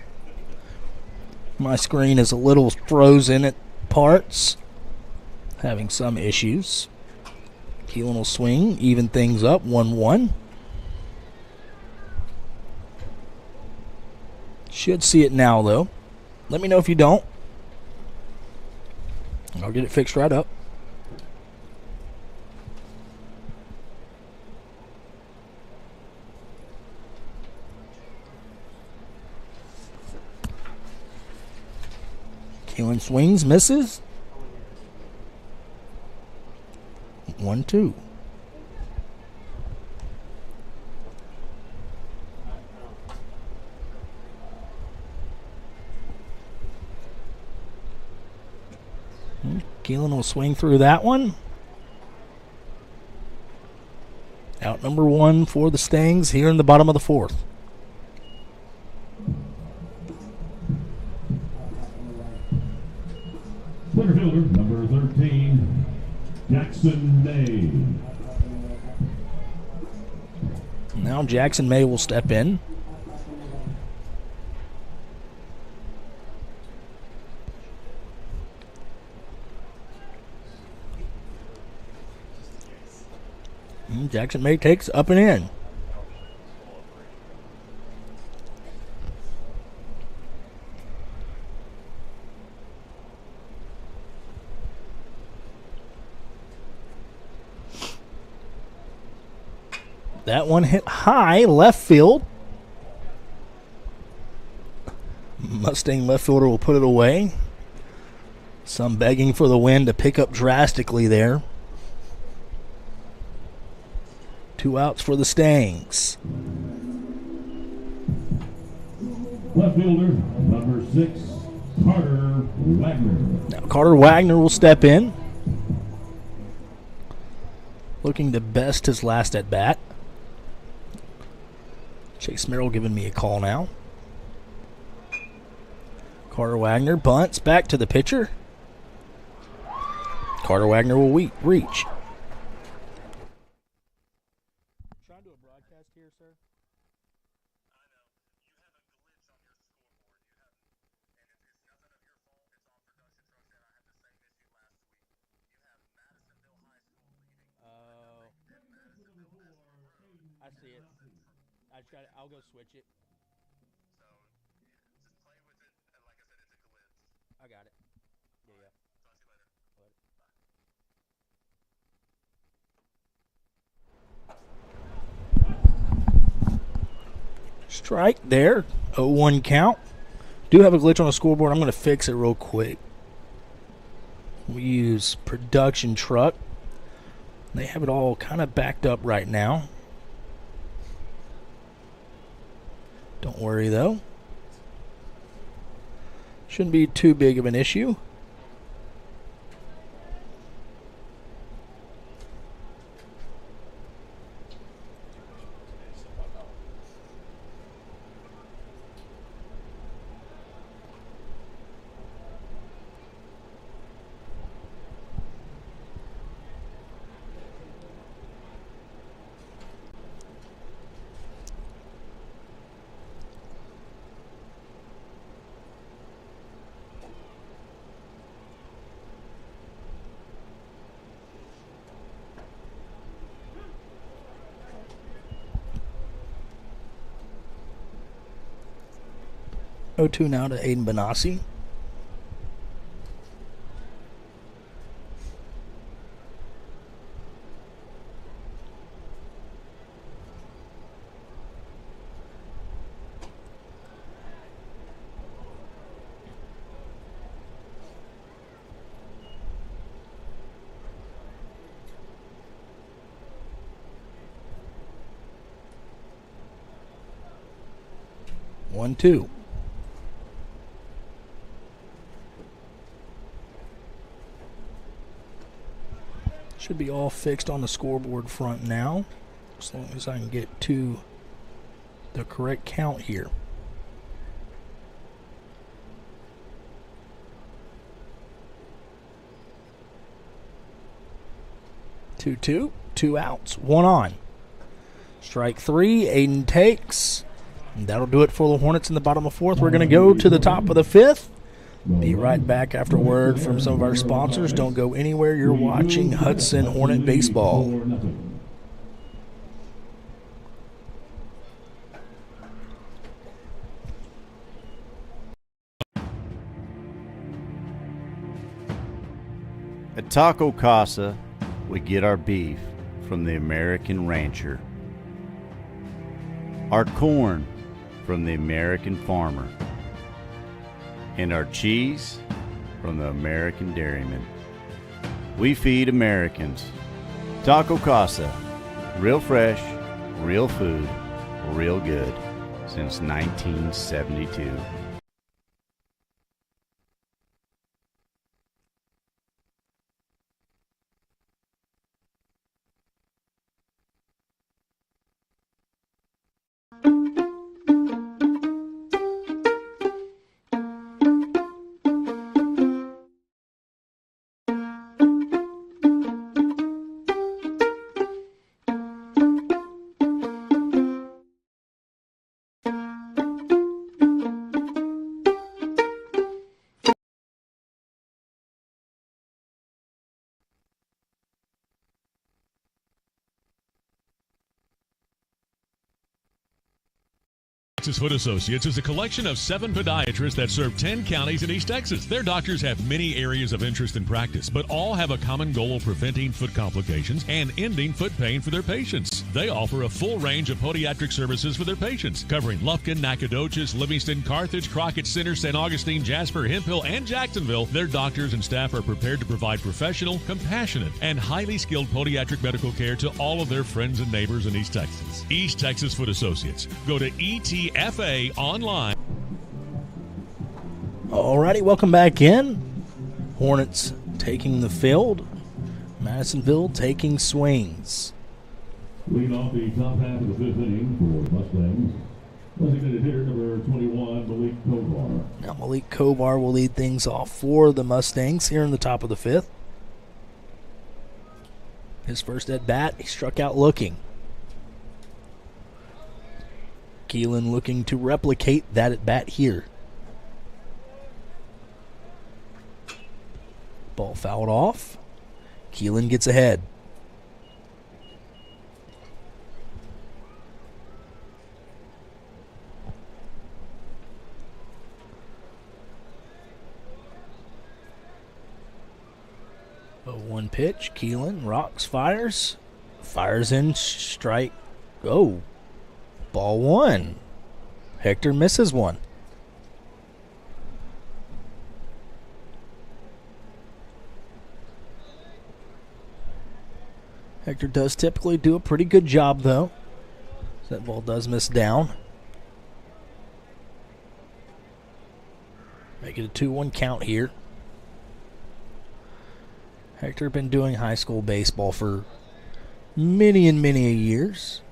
My screen is a little frozen at parts. Having some issues. Keelan will swing, even things up, 1-1. Should see it now, though. Let me know if you don't. I'll get it fixed right up. Keelan swings, misses. 1-2. Keelan will swing through that one. Out number 1 for the Mustangs here in the bottom of the fourth. Center fielder, number 13, Jackson May. Now Jackson May will step in. Jackson May takes up and in. That one hit high left field. Mustang left fielder will put it away. Some begging for the wind to pick up drastically there. 2 outs for the Stangs. Left fielder, number 6, Carter Wagner. Now Carter Wagner will step in. looking the best his last at bat. Chase Merrill giving me a call now. Carter Wagner bunts back to the pitcher. Carter Wagner will reach. Trying to do a broadcast here, sir. I see it. I'll go switch it. So, just play with it, and like I said, it's a glitch. I got it. Yeah. Talk to you later. Strike there. 0-1 count. Do have a glitch on the scoreboard. I'm going to fix it real quick. We use production truck. They have it all kind of backed up right now. Don't worry, though. Shouldn't be too big of an issue. O2 now to Aiden Benassi. One, two. Should be all fixed on the scoreboard front now, as long as I can get to the correct count here. 2-2, 2 outs, 1 on. Strike 3, Aiden takes. And that'll do it for the Hornets in the bottom of 4th. We're going to go to the top of the 5th. Be right back after word from some of our sponsors. Don't go anywhere. You're watching Hudson Hornet Baseball. At Taco Casa, we get our beef from the American rancher, our corn from the American farmer, and our cheese from the American dairyman. We feed Americans. Taco Casa, real fresh, real food, real good, since 1972. Texas Foot Associates is a collection of 7 podiatrists that serve 10 counties in East Texas. Their doctors have many areas of interest and practice, but all have a common goal of preventing foot complications and ending foot pain for their patients. They offer a full range of podiatric services for their patients, covering Lufkin, Nacogdoches, Livingston, Carthage, Crockett Center, St. Augustine, Jasper, Hemphill, and Jacksonville. Their doctors and staff are prepared to provide professional, compassionate, and highly skilled podiatric medical care to all of their friends and neighbors in East Texas. East Texas Foot Associates. Go to ETFA online. Alrighty, welcome back in. Hornets taking the field. Madisonville taking swings. Leading off the top half of the fifth inning for the Mustangs, designated hitter number 21, Malik Kovar. Now Malik Kovar will lead things off for the Mustangs here in the top of the fifth. His first at bat, he struck out looking. Keelan looking to replicate that at bat here. Ball fouled off. Keelan gets ahead. One pitch. Keelan rocks, fires in, strike. Oh, ball one. Hector misses one. Hector does typically do a pretty good job, though. That ball does miss down. Make it a 2-1 count here. Hector been doing high school baseball for many and many years.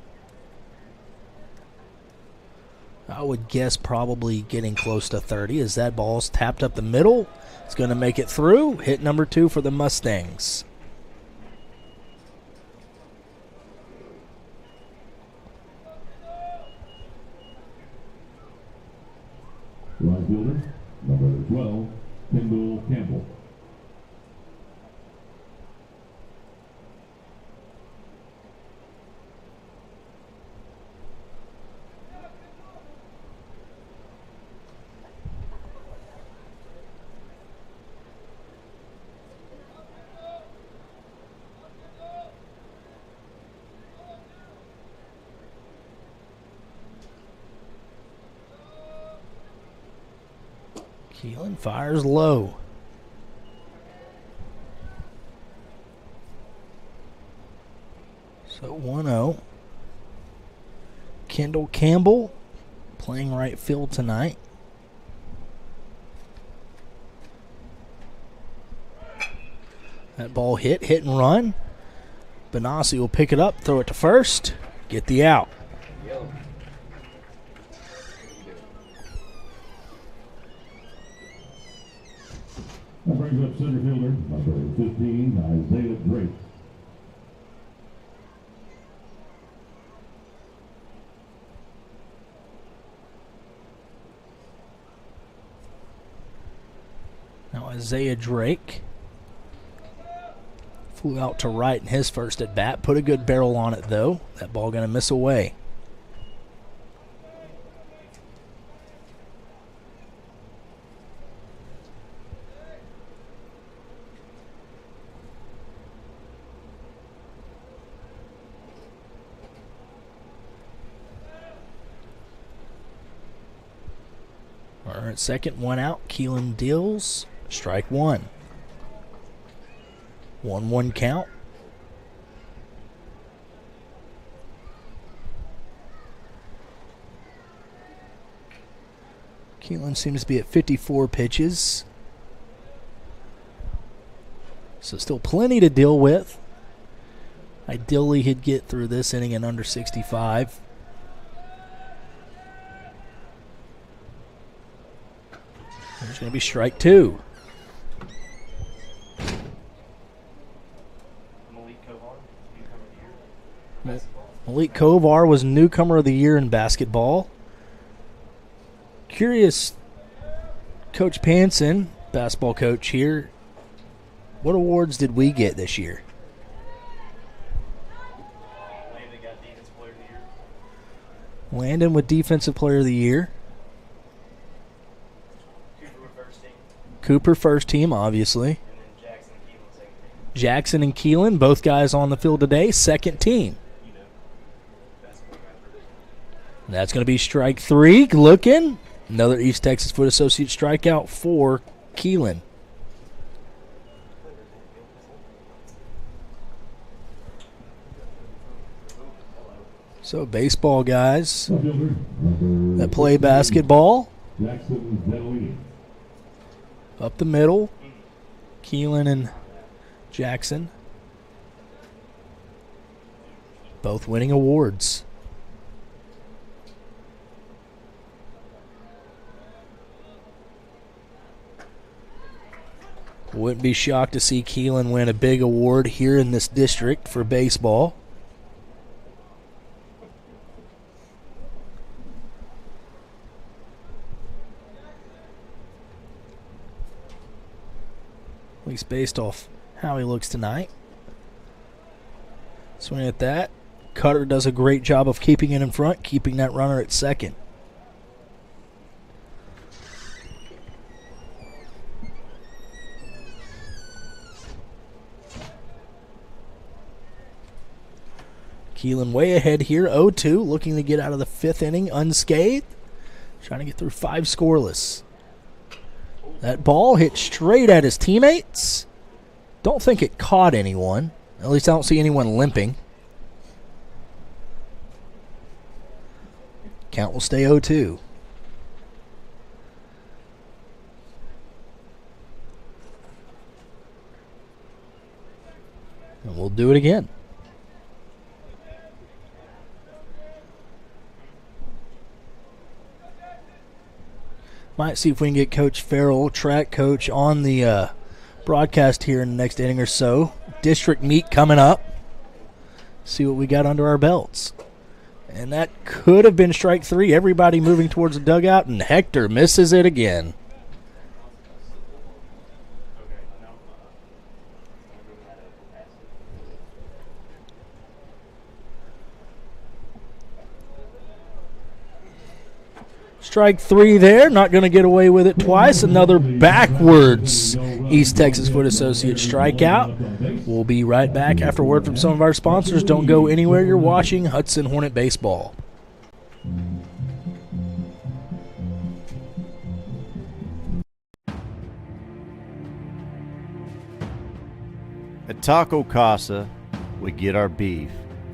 I would guess probably getting close to 30 as that ball's tapped up the middle. It's going to make it through. Hit number 2 for the Mustangs. Right fielder, number 12, Kendall Campbell. Keelan fires low. So 1-0. Kendall Campbell playing right field tonight. That ball hit and run. Benassi will pick it up, throw it to first, get the out. That brings up center fielder, number 15, Isaiah Drake. Now Isaiah Drake flew out to right in his first at bat. Put a good barrel on it, though. That ball going to miss away. Runner at second, one out. Keelan deals. Strike one. 1-1 count. Keelan seems to be at 54 pitches. So still plenty to deal with. Ideally, he'd get through this inning in under 65. There's going to be strike two. Malik Kovar was newcomer of the year in basketball. Curious, Coach Panson, basketball coach here, what awards did we get this year? Landon got Defensive Player of the Year. Landon with Defensive Player of the Year. Cooper with first team. Cooper first team, obviously. And then Jackson and Keelan second team. Jackson and Keelan, both guys on the field today, second team. You know, basketball guy. That's going to be strike three. Looking. Another East Texas Foot Associate strikeout for Keelan. So baseball guys that play basketball. Up the middle. Keelan and Jackson. Both winning awards. Wouldn't be shocked to see Keelan win a big award here in this district for baseball. At least based off how he looks tonight. Swing at that. Cutter does a great job of keeping it in front, keeping that runner at second. Keelan way ahead here, 0-2, looking to get out of the 5th inning unscathed. Trying to get through 5 scoreless. That ball hit straight at his teammates. Don't think it caught anyone. At least I don't see anyone limping. Count will stay 0-2. And we'll do it again. Might see if we can get Coach Farrell, track coach, on the broadcast here in the next inning or so. District meet coming up. See what we got under our belts. And that could have been strike 3. Everybody moving towards the dugout, and Hector misses it again. Strike 3 there. Not going to get away with it twice. Another backwards East Texas Foot Associates strikeout. We'll be right back after word from some of our sponsors. Don't go anywhere. You're watching Hudson Hornet Baseball. At Taco Casa, we get our beef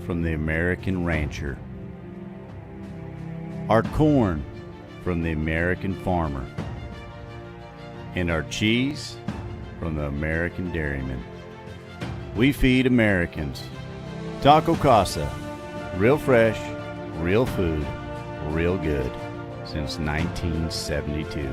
from the American rancher, our corn from the American farmer, and our cheese from the American dairyman. We feed Americans. Taco Casa, real fresh, real food, real good, since 1972.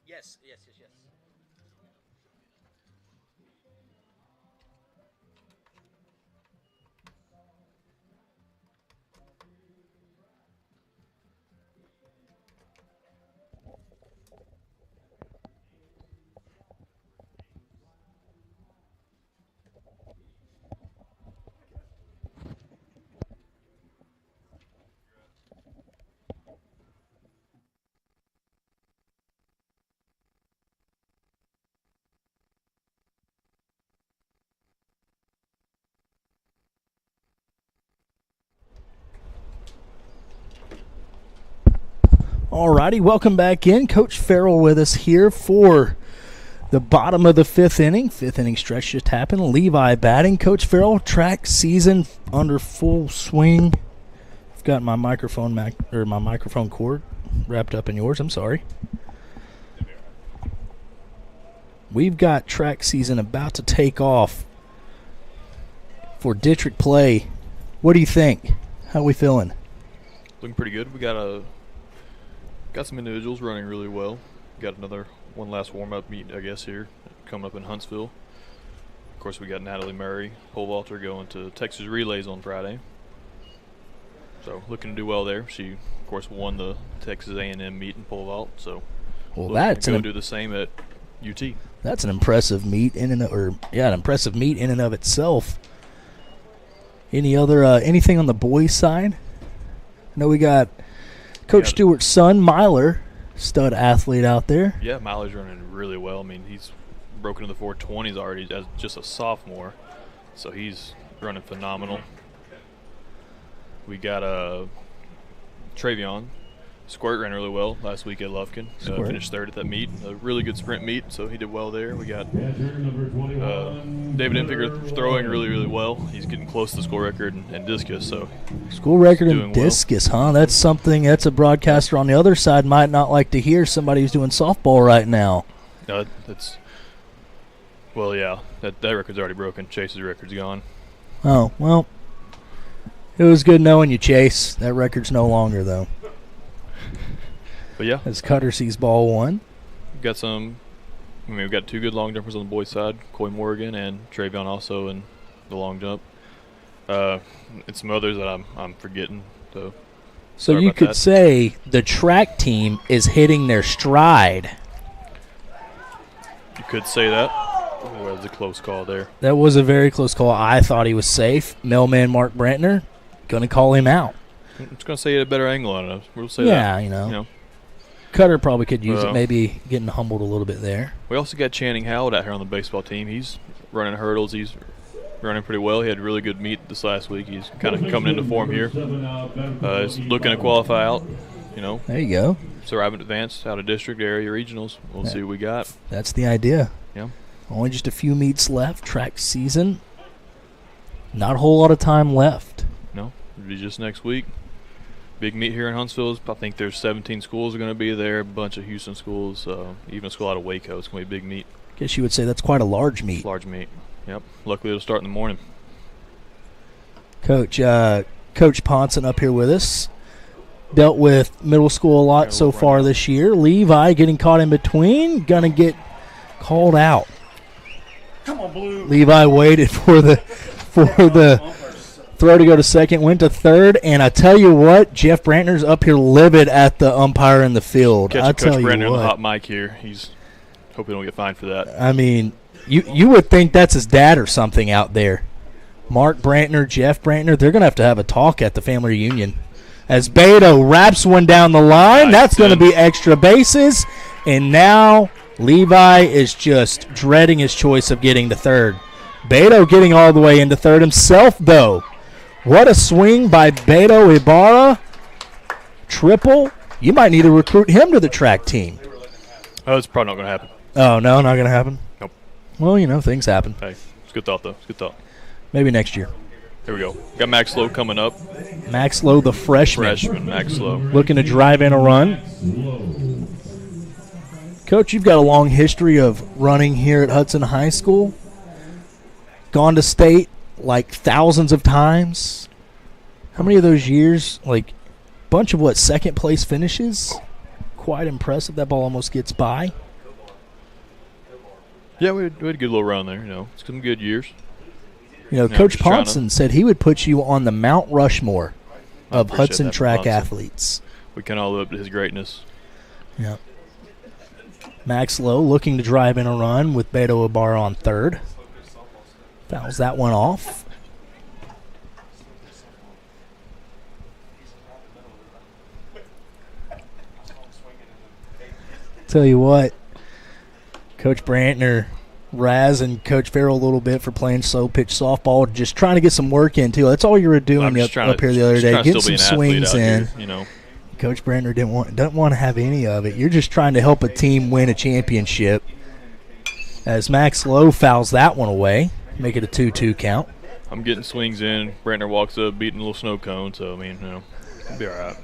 Yes. Alrighty, welcome back in. Coach Farrell with us here for the bottom of the 5th inning. 5th inning stretch just happened. Levi batting. Coach Farrell, track season under full swing. I've got my microphone my microphone cord wrapped up in yours. I'm sorry. We've got track season about to take off for district play. What do you think? How are we feeling? Looking pretty good. We got some individuals running really well. Got one last warm-up meet, I guess, here coming up in Huntsville. Of course, we got Natalie Murray, pole vaulter, going to Texas Relays on Friday. So looking to do well there. She, of course, won the Texas A&M meet in pole vault. So well, that's going to do the same at UT. That's an impressive meet in and of itself. Any other anything on the boys' side? I know we got Coach Yeah. Stewart's son, Myler, stud athlete out there. Yeah, Miley's running really well. I mean, he's broken into the 420s already as just a sophomore, so he's running phenomenal. We got Travion. Squirt ran really well last week at Lufkin. Finished third at that meet. A really good sprint meet, so he did well there. We got David Infiger throwing really, really well. He's getting close to the school record and discus. So School record in doing well. discus, huh? That's something that's a broadcaster on the other side might not like to hear. Somebody who's doing softball right now. That's well, yeah. That record's already broken. Chase's record's gone. Oh, well, it was good knowing you, Chase. That record's no longer, though. But yeah, As Cutter sees ball one. we've got two good long jumpers on the boys' side, Coy Morgan and Travion also in the long jump. And some others that I'm forgetting. So sorry you about could that. say the track team is hitting their stride. You could say that. Oh, that was a close call there. That was a very close call. I thought he was safe. Mailman Mark Brantner, going to call him out. I'm just going to say you had a better angle on it. We'll say Yeah, that. you know. Cutter probably could use it, Well. maybe getting humbled a little bit there. We also got Channing Howard out here on the baseball team. He's running hurdles. He's running pretty well. He had a really good meet this last week. He's kind of coming into form here. He's looking to qualify out, There you go. surviving advanced out of district area regionals. We'll see what we got. That's the idea. Yeah. Only just a few meets left, track season. Not a whole lot of time left. No, it'll be just next week. Big meet here in Huntsville. I think there's 17 schools are going to be there, a bunch of Houston schools, even a school out of Waco. It's going to be a big meet, Guess you would say that's quite a large meet. large meet. Yep. Luckily, it'll start in the morning. Coach Ponson up here with us. Dealt with middle school a lot so far this year. Levi getting caught in between. Going to get called out. Come on, Blue. Levi waited for the throw to go to second, went to third, and I tell you what, Jeff Brantner's up here livid at the umpire in the field. I Catch tell Coach you Brendan on the what. hot mic here. He's hoping he don't get fined for that. I mean, you would think that's his dad or something out there. Mark Brantner, Jeff Brantner, they're going to have a talk at the family reunion. As Beto wraps one down the line, that's going to be extra bases. And now Levi is just dreading his choice of getting to third. Beto getting all the way into third himself, though. What a swing by Beto Ibarra. Triple. You might need to recruit him to the track team. Oh, it's probably not going to happen. Oh, no, not going to happen? Nope. Well, things happen. Hey, it's a good thought, though. It's a good thought. Maybe next year. Here we go. Got Max Lowe coming up. Max Lowe, the freshman. Max Lowe. Looking to drive in a run. Coach, you've got a long history of running here at Hudson High School. Gone to state like thousands of times. How many of those years, bunch of second place finishes? Quite impressive. That ball almost gets by. Yeah, we had a good little run there. It's some good years. Coach just trying Ponson said he would put you on the Mount Rushmore of appreciate Hudson that from track Hudson. athletes. We kind of live up to his greatness. Yeah. Max Lowe looking to drive in a run with Beto Ibarra on third. Fouls that one off. Tell you what, Coach Brantner, Raz, and Coach Farrell a little bit for playing slow pitch softball, just trying to get some work in too. That's all you were doing I'm just trying up here the other just day, trying to getting still some be an athlete swings out in. here, Coach Brantner doesn't want to have any of it. You're just trying to help a team win a championship. As Max Lowe fouls that one away, make it a 2-2 count. I'm getting swings in. Brantner walks up, beating a little snow cone. So, it'll be all right.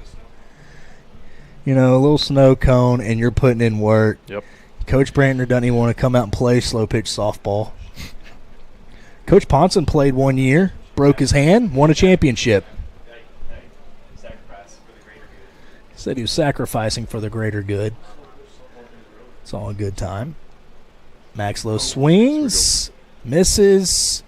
A little snow cone, and you're putting in work. Yep. Coach Brantner doesn't even want to come out and play slow pitch softball. Coach Ponson played 1 year, broke his hand, won a championship. Sacrifice for the greater good. Said he was sacrificing for the greater good. It's all a good time. Max Lowe swings, misses,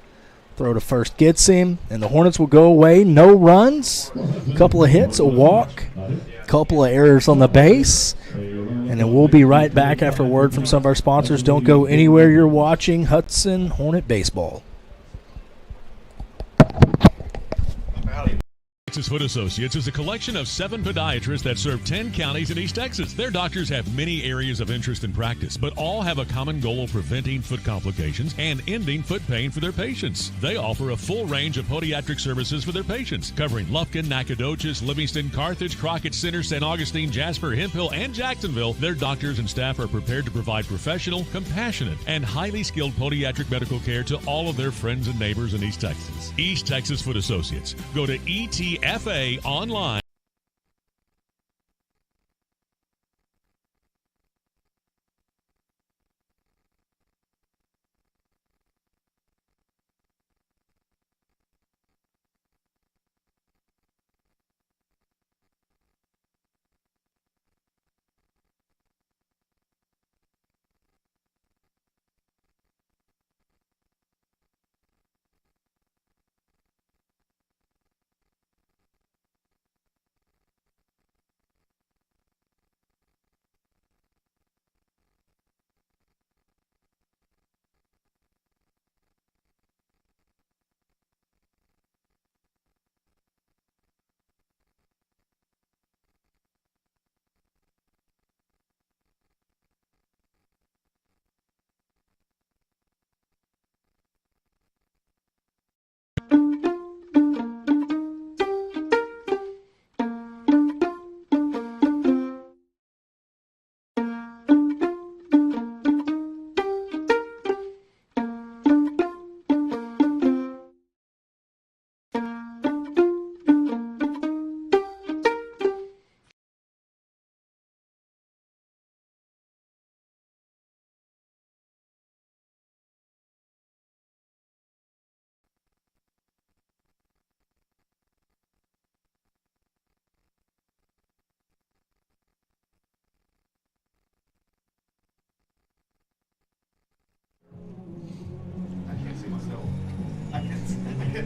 throw to first gets him, and the Hornets will go away. No runs, a couple of hits, a walk, a couple of errors on the base. And then we'll be right back after a word from some of our sponsors. Don't go anywhere. You're watching Hudson Hornet Baseball. Texas Foot Associates is a collection of 7 podiatrists that serve 10 counties in East Texas. Their doctors have many areas of interest and practice, but all have a common goal of preventing foot complications and ending foot pain for their patients. They offer a full range of podiatric services for their patients, covering Lufkin, Nacogdoches, Livingston, Carthage, Crockett Center, St. Augustine, Jasper, Hemphill, and Jacksonville. Their doctors and staff are prepared to provide professional, compassionate, and highly skilled podiatric medical care to all of their friends and neighbors in East Texas. East Texas Foot Associates. Go to ETFA online.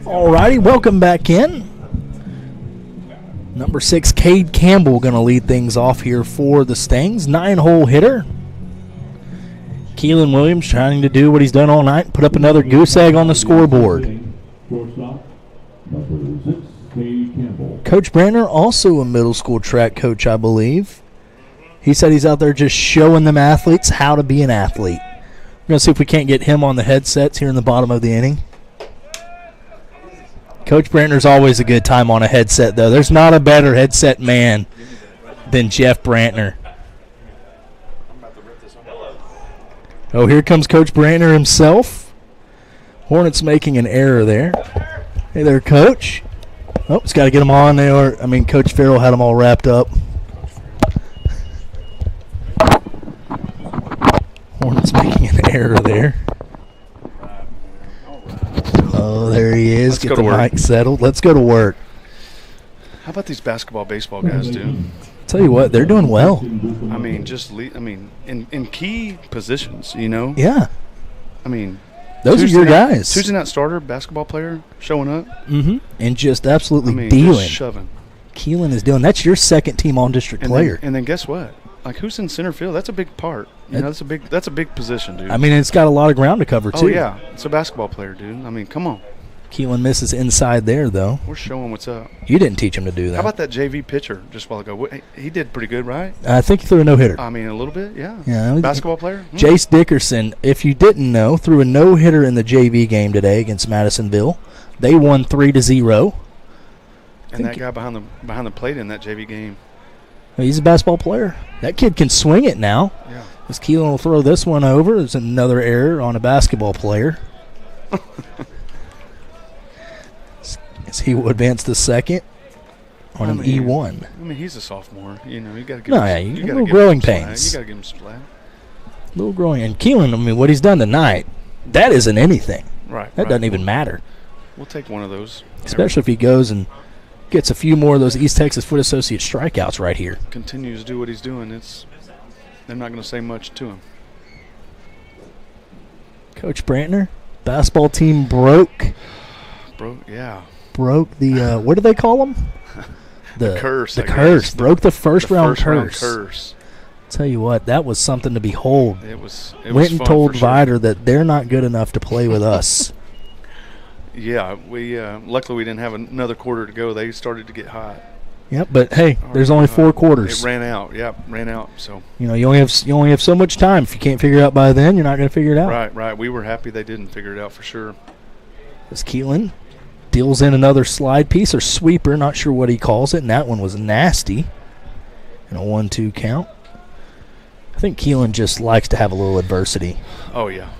Alrighty, welcome back in. Number 6, Cade Campbell, going to lead things off here for the Stangs. 9-hole hitter. Keelan Williams trying to do what he's done all night, put up another goose egg on the scoreboard. Shortstop, number 6, Cade Campbell. Coach Brandner, also a middle school track coach, I believe. He said he's out there just showing them athletes how to be an athlete. We're going to see if we can't get him on the headsets here in the bottom of the inning. Coach Brandner's always a good time on a headset, though. There's not a better headset man than Jeff Brantner. Oh, here comes Coach Brantner himself. Hornets making an error there. Hey there, Coach. Oh, it's got to get them on there. Coach Farrell had them all wrapped up. Hornets making an error there. Oh, there he is. Let's Get go the to work. mic settled. Let's go to work. How about these basketball, baseball guys, dude? Tell you what, they're doing well. In key positions, you know? Yeah. Those are Tuesday your night- guys. Tuesday night starter, basketball player, showing up. Mm-hmm. And just absolutely Just dealing. shoving. Keelan is doing. That's your second team all-district player. And then guess what? Like, who's in center field? That's a big part. That's a big position, dude. It's got a lot of ground to cover, too. Oh, yeah. It's a basketball player, dude. Come on. Keelan misses inside there, though. We're showing what's up. You didn't teach him to do that. How about that JV pitcher just a while ago? He did pretty good, right? I think he threw a no-hitter. A little bit, yeah. Yeah, Basketball player? Jace Dickerson, if you didn't know, threw a no-hitter in the JV game today against Madisonville. They won 3-0. And that guy behind the plate in that JV game. He's a basketball player. That kid can swing it now. Yeah. As Keelan will throw this one over. There's another error on a basketball player. As he will advance to second on an E1. He's a sophomore. You got to give a little growing pains. You got to give him some slack. A little growing. And Keelan, what he's done tonight, that isn't anything. Right. That doesn't even matter. We'll take one of those. Especially if he goes and gets a few more of those East Texas Foot Associate strikeouts right here. Continues to do what he's doing. They're not going to say much to him. Coach Brantner, basketball team broke the what do they call them? The curse. The curse. Broke the first round curse. curse. Tell you what, that was something to behold. It was Went and fun told for sure. Vider that they're not good enough to play with us. Yeah, we luckily we didn't have another quarter to go. They started to get hot. Yep, but hey, there's only 4 quarters. It ran out. Yep, ran out. So You only have so much time. If you can't figure it out by then, you're not going to figure it out. right. We were happy they didn't figure it out for sure. As Keelan deals in another slide piece or sweeper, not sure what he calls it, and that one was nasty. And a 1-2 count. I think Keelan just likes to have a little adversity. Oh yeah,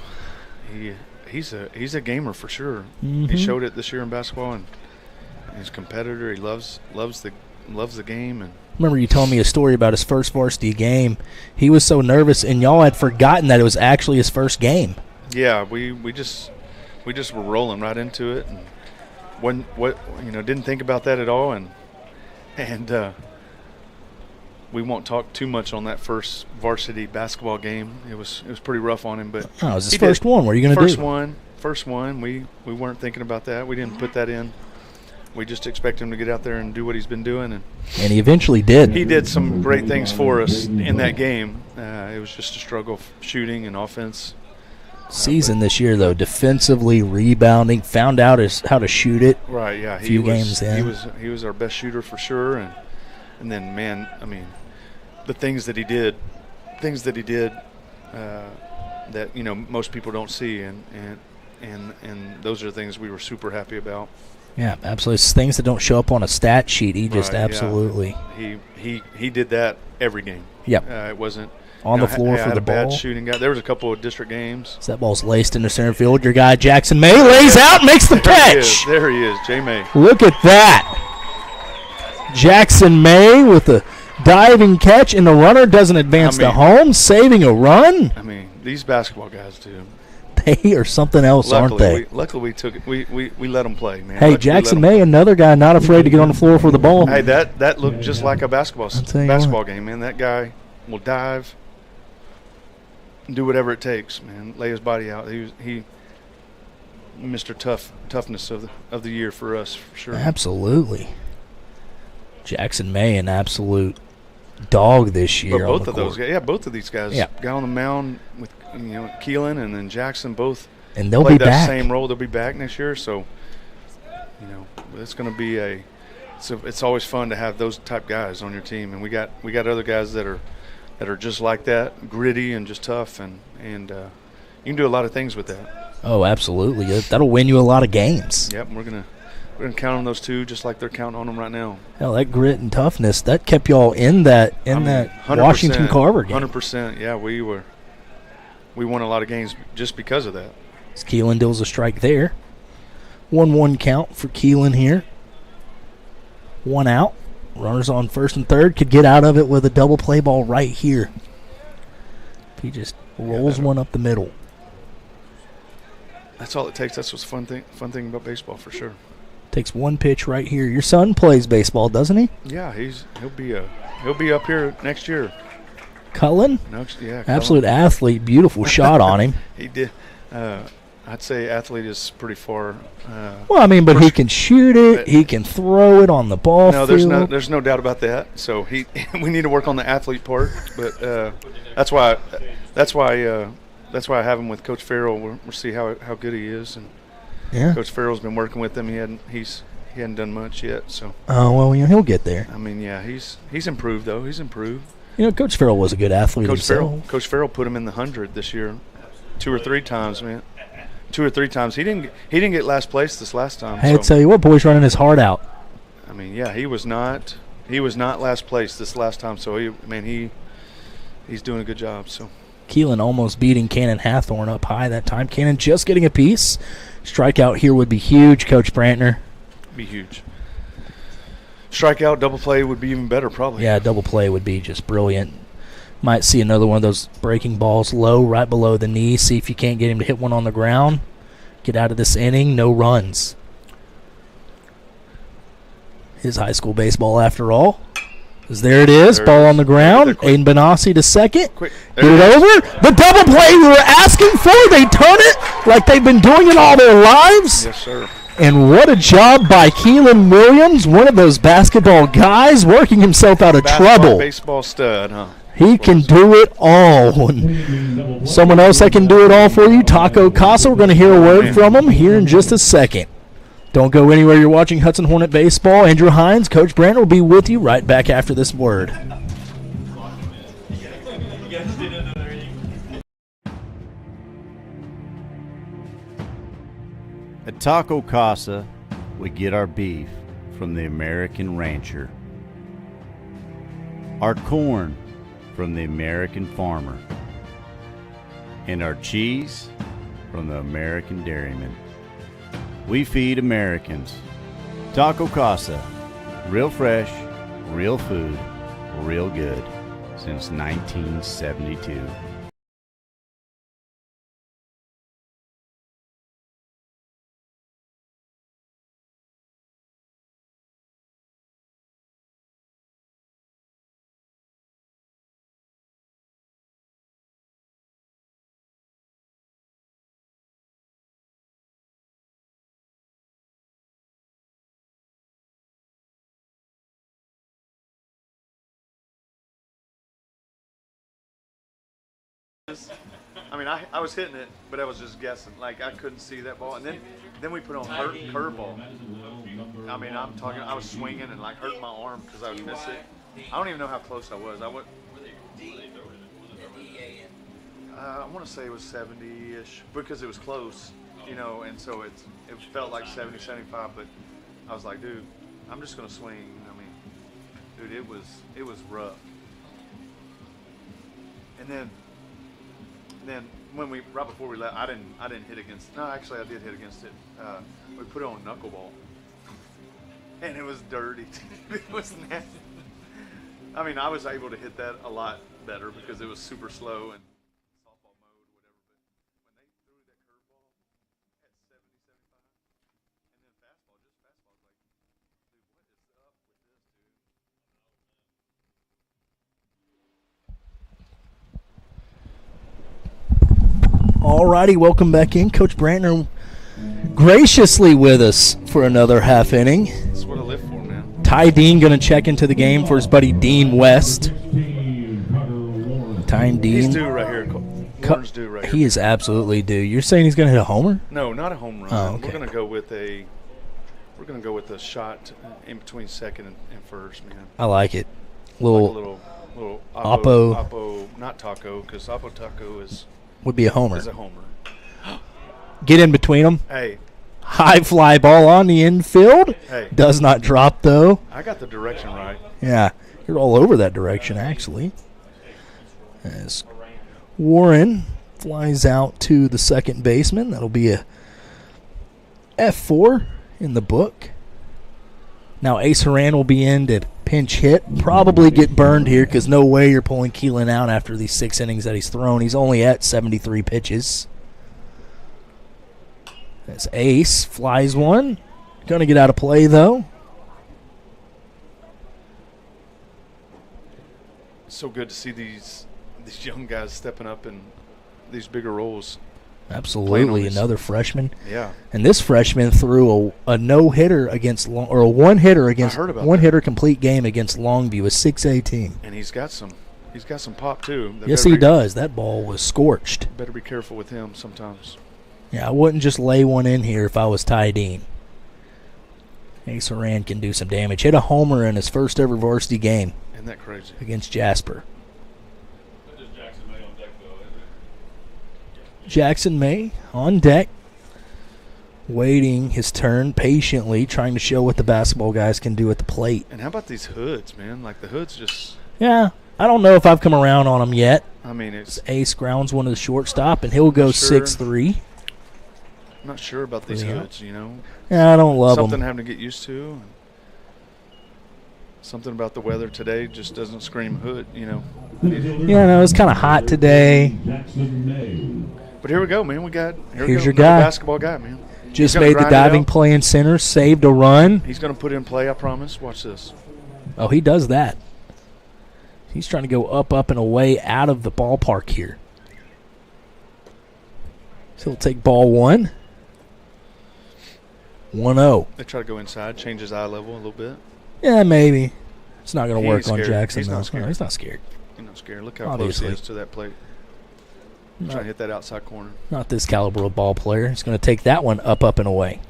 he's a gamer for sure. Mhm. He showed it this year in basketball, and he's a competitor. He loves the game. And Remember you told me a story about his first varsity game. He was so nervous, and y'all had forgotten that it was actually his first game. yeah, we just were rolling right into it, and didn't think about that at all, and we won't talk too much on that first varsity basketball game. It was pretty rough on him, but Oh, it was his he first did. one. What are you going to do? First one. We weren't thinking about that. We didn't put that in. We just expect him to get out there and do what he's been doing, and And he eventually did. he did some great things for us in that game. It was just a struggle shooting and offense. Season this year, though, defensively, rebounding, found out how to shoot it. Right, yeah. Few games in. He was our best shooter for sure, and then, man, I mean, the things that he did that most people don't see, and those are things we were super happy about. Yeah, absolutely. It's things that don't show up on a stat sheet. He just Right, yeah. absolutely He did that every game. Yep. It wasn't on the floor I for had the a bad ball. shooting guy. There was a couple of district games. So that ball's laced into center field. Your guy Jackson May lays out, makes the catch. There he is, J May. Look at that. Jackson May with a diving catch, and the runner doesn't advance to home, saving a run. I mean, these basketball guys do. They are something else, aren't they? Luckily, we took it. We let them play, man. Hey, Jackson May, another guy not afraid to get on the floor for the ball. Hey, that looked just like a basketball tell you game, man. That guy will dive, do whatever it takes, man. Lay his body out. He Mr. Toughness of the year for us, for sure. Absolutely. Jackson May, an absolute dog this year. But on both the of those court. guys, both of these guys got on the mound with Keelan and then Jackson both. And they'll played be that back. same role. They'll be back next year, so it's going to be it's always fun to have those type guys on your team, and we got other guys that are just like that, gritty and just tough, and you can do a lot of things with that. Oh, absolutely. That'll win you a lot of games. Yep, we're gonna count on those two just like they're counting on them right now. Hell, that grit and toughness that kept y'all in that 100%, Washington Carver game. 100%. Yeah, we won a lot of games just because of that. As Keelan deals a strike there. 1-1 count for Keelan here. 1 out. Runners on first and third. Could get out of it with a double play ball right here. If he just rolls one up the middle. That's all it takes. That's what's fun thing about baseball for sure. Takes one pitch right here. Your son plays baseball, doesn't he? Yeah, he'll be up here next year. Cullen? Yeah, Absolute athlete. Beautiful shot on him. He did. I'd say athlete is pretty far. Well, I mean, but he can shoot it. He can throw it on the ball No, field. there's no doubt about that. So we need to work on the athlete part. But that's why I have him with Coach Farrell. We'll see how good he is. And Yeah. Coach Farrell's been working with him. He hadn't done much yet. So Oh, well, he'll get there. I mean, yeah, he's improved though. He's improved. Coach Farrell was a good athlete himself. Coach Farrell put him in the 100 this year, 2 or 3 times, man. 2 or 3 times. He didn't get last place this last time. Hey, I tell you what, boy's running his heart out. I mean, yeah, he was not last place this last time. So he's doing a good job. So Keelan almost beating Cannon Hathorn up high that time. Cannon just getting a piece. Strikeout here would be huge, Coach Brantner. be huge. Strikeout, double play would be even better, probably. Yeah, double play would be just brilliant. Might see another one of those breaking balls low, right below the knee. See if you can't get him to hit one on the ground. Get out of this inning, no runs. His high school baseball, after all. There it is, ball on the ground. Aiden Benassi to second. Quick. Get it over. The double play we were asking for. They turn it like they've been doing it all their lives. Yes, sir. And what a job by Keelan Williams, one of those basketball guys, working himself out of trouble. Baseball stud, huh? He can do it all. And someone else that can do it all for you, Taco Casa. We're going to hear a word from him here in just a second. Don't go anywhere. You're watching Hudson Hornet Baseball. Andrew Hines, Coach Brand will be with you right back after this word. At Taco Casa, we get our beef from the American rancher, our corn from the American farmer, and our cheese from the American dairyman. We feed Americans. Taco Casa, real fresh, real food, real good, since 1972. I mean, I was hitting it, but I was just guessing. Like, I couldn't see that ball. And then we put on curveball. I mean, I was swinging and, like, hurting my arm because I would miss it. I don't even know how close I was. I want to say it was 70-ish because it was close, you know, and so it felt like 70, 75. But I was like, dude, I'm just going to swing. I mean, dude, it was rough. And then when right before we left, I didn't hit against. No, actually, I did hit against it. We put it on knuckleball, and it was dirty. It was nasty. I mean, I was able to hit that a lot better because it was super slow and softball mode, whatever. But when they threw that curveball at 70, 75, and then fastball, just fastball, I was like, dude, what is up with this, dude? Alrighty, welcome back in. Coach Brantner graciously with us for another half inning. That's what I live for, man. Ty Dean going to check into the game for his buddy Dean West. Ty Dean. He's due right here. Warren's due right here. He is absolutely due. You're saying he's going to hit a homer? No, not a home run. Oh, okay. We're going to go with a shot in between second and first, man. I like it. Like a little Oppo, not taco, because Oppo taco would be a homer. is a homer. Get in between them. Hey, High fly ball on the infield. Hey. Does not drop, though. I got the direction right. Yeah, you're all over that direction, actually. As Warren flies out to the second baseman. That'll be a F4 in the book. Now Ace Haran will be in to pinch hit. Probably get burned here because no way you're pulling Keelan out after these 6 innings that he's thrown. He's only at 73 pitches. As Ace flies one. Going to get out of play, though. So good to see these young guys stepping up in these bigger roles. Absolutely, another freshman. Yeah. And this freshman threw a no-hitter against or a one-hitter against one-hitter complete game against Longview, a 6A team. And he's got some pop too. Yes, he does. That ball was scorched. Better be careful with him sometimes. Yeah, I wouldn't just lay one in here if I was Ty Dean. Ace Haran can do some damage. Hit a homer in his first ever varsity game. Isn't that crazy? Against Jasper. Jackson May on deck, waiting his turn patiently, trying to show what the basketball guys can do at the plate. And how about these hoods, man? Like the hoods just... Yeah, I don't know if I've come around on them yet. I mean, it's... Ace grounds one to the shortstop, and he'll go 6-3. I'm not sure about these hoods, you know. Yeah, I don't love them. Something having to get used to. Something about the weather today just doesn't scream hood, you know. Yeah, no, it's kind of hot today. But here we go, man. Here's your guy. Basketball guy, man. Just made the diving play in center, saved a run. He's going to put in play, I promise. Watch this. Oh, he does that. He's trying to go up, and away out of the ballpark here. So he'll take ball 1. 1-0. They try to go inside, change his eye level a little bit. Yeah, maybe. It's not going to work on scared. Jackson. He's though. not scared. No, he's not scared. He's not scared. Look how Obviously. close he is to that plate. Trying to hit that outside corner. Not this caliber of ball player. He's going to take that one up, and away.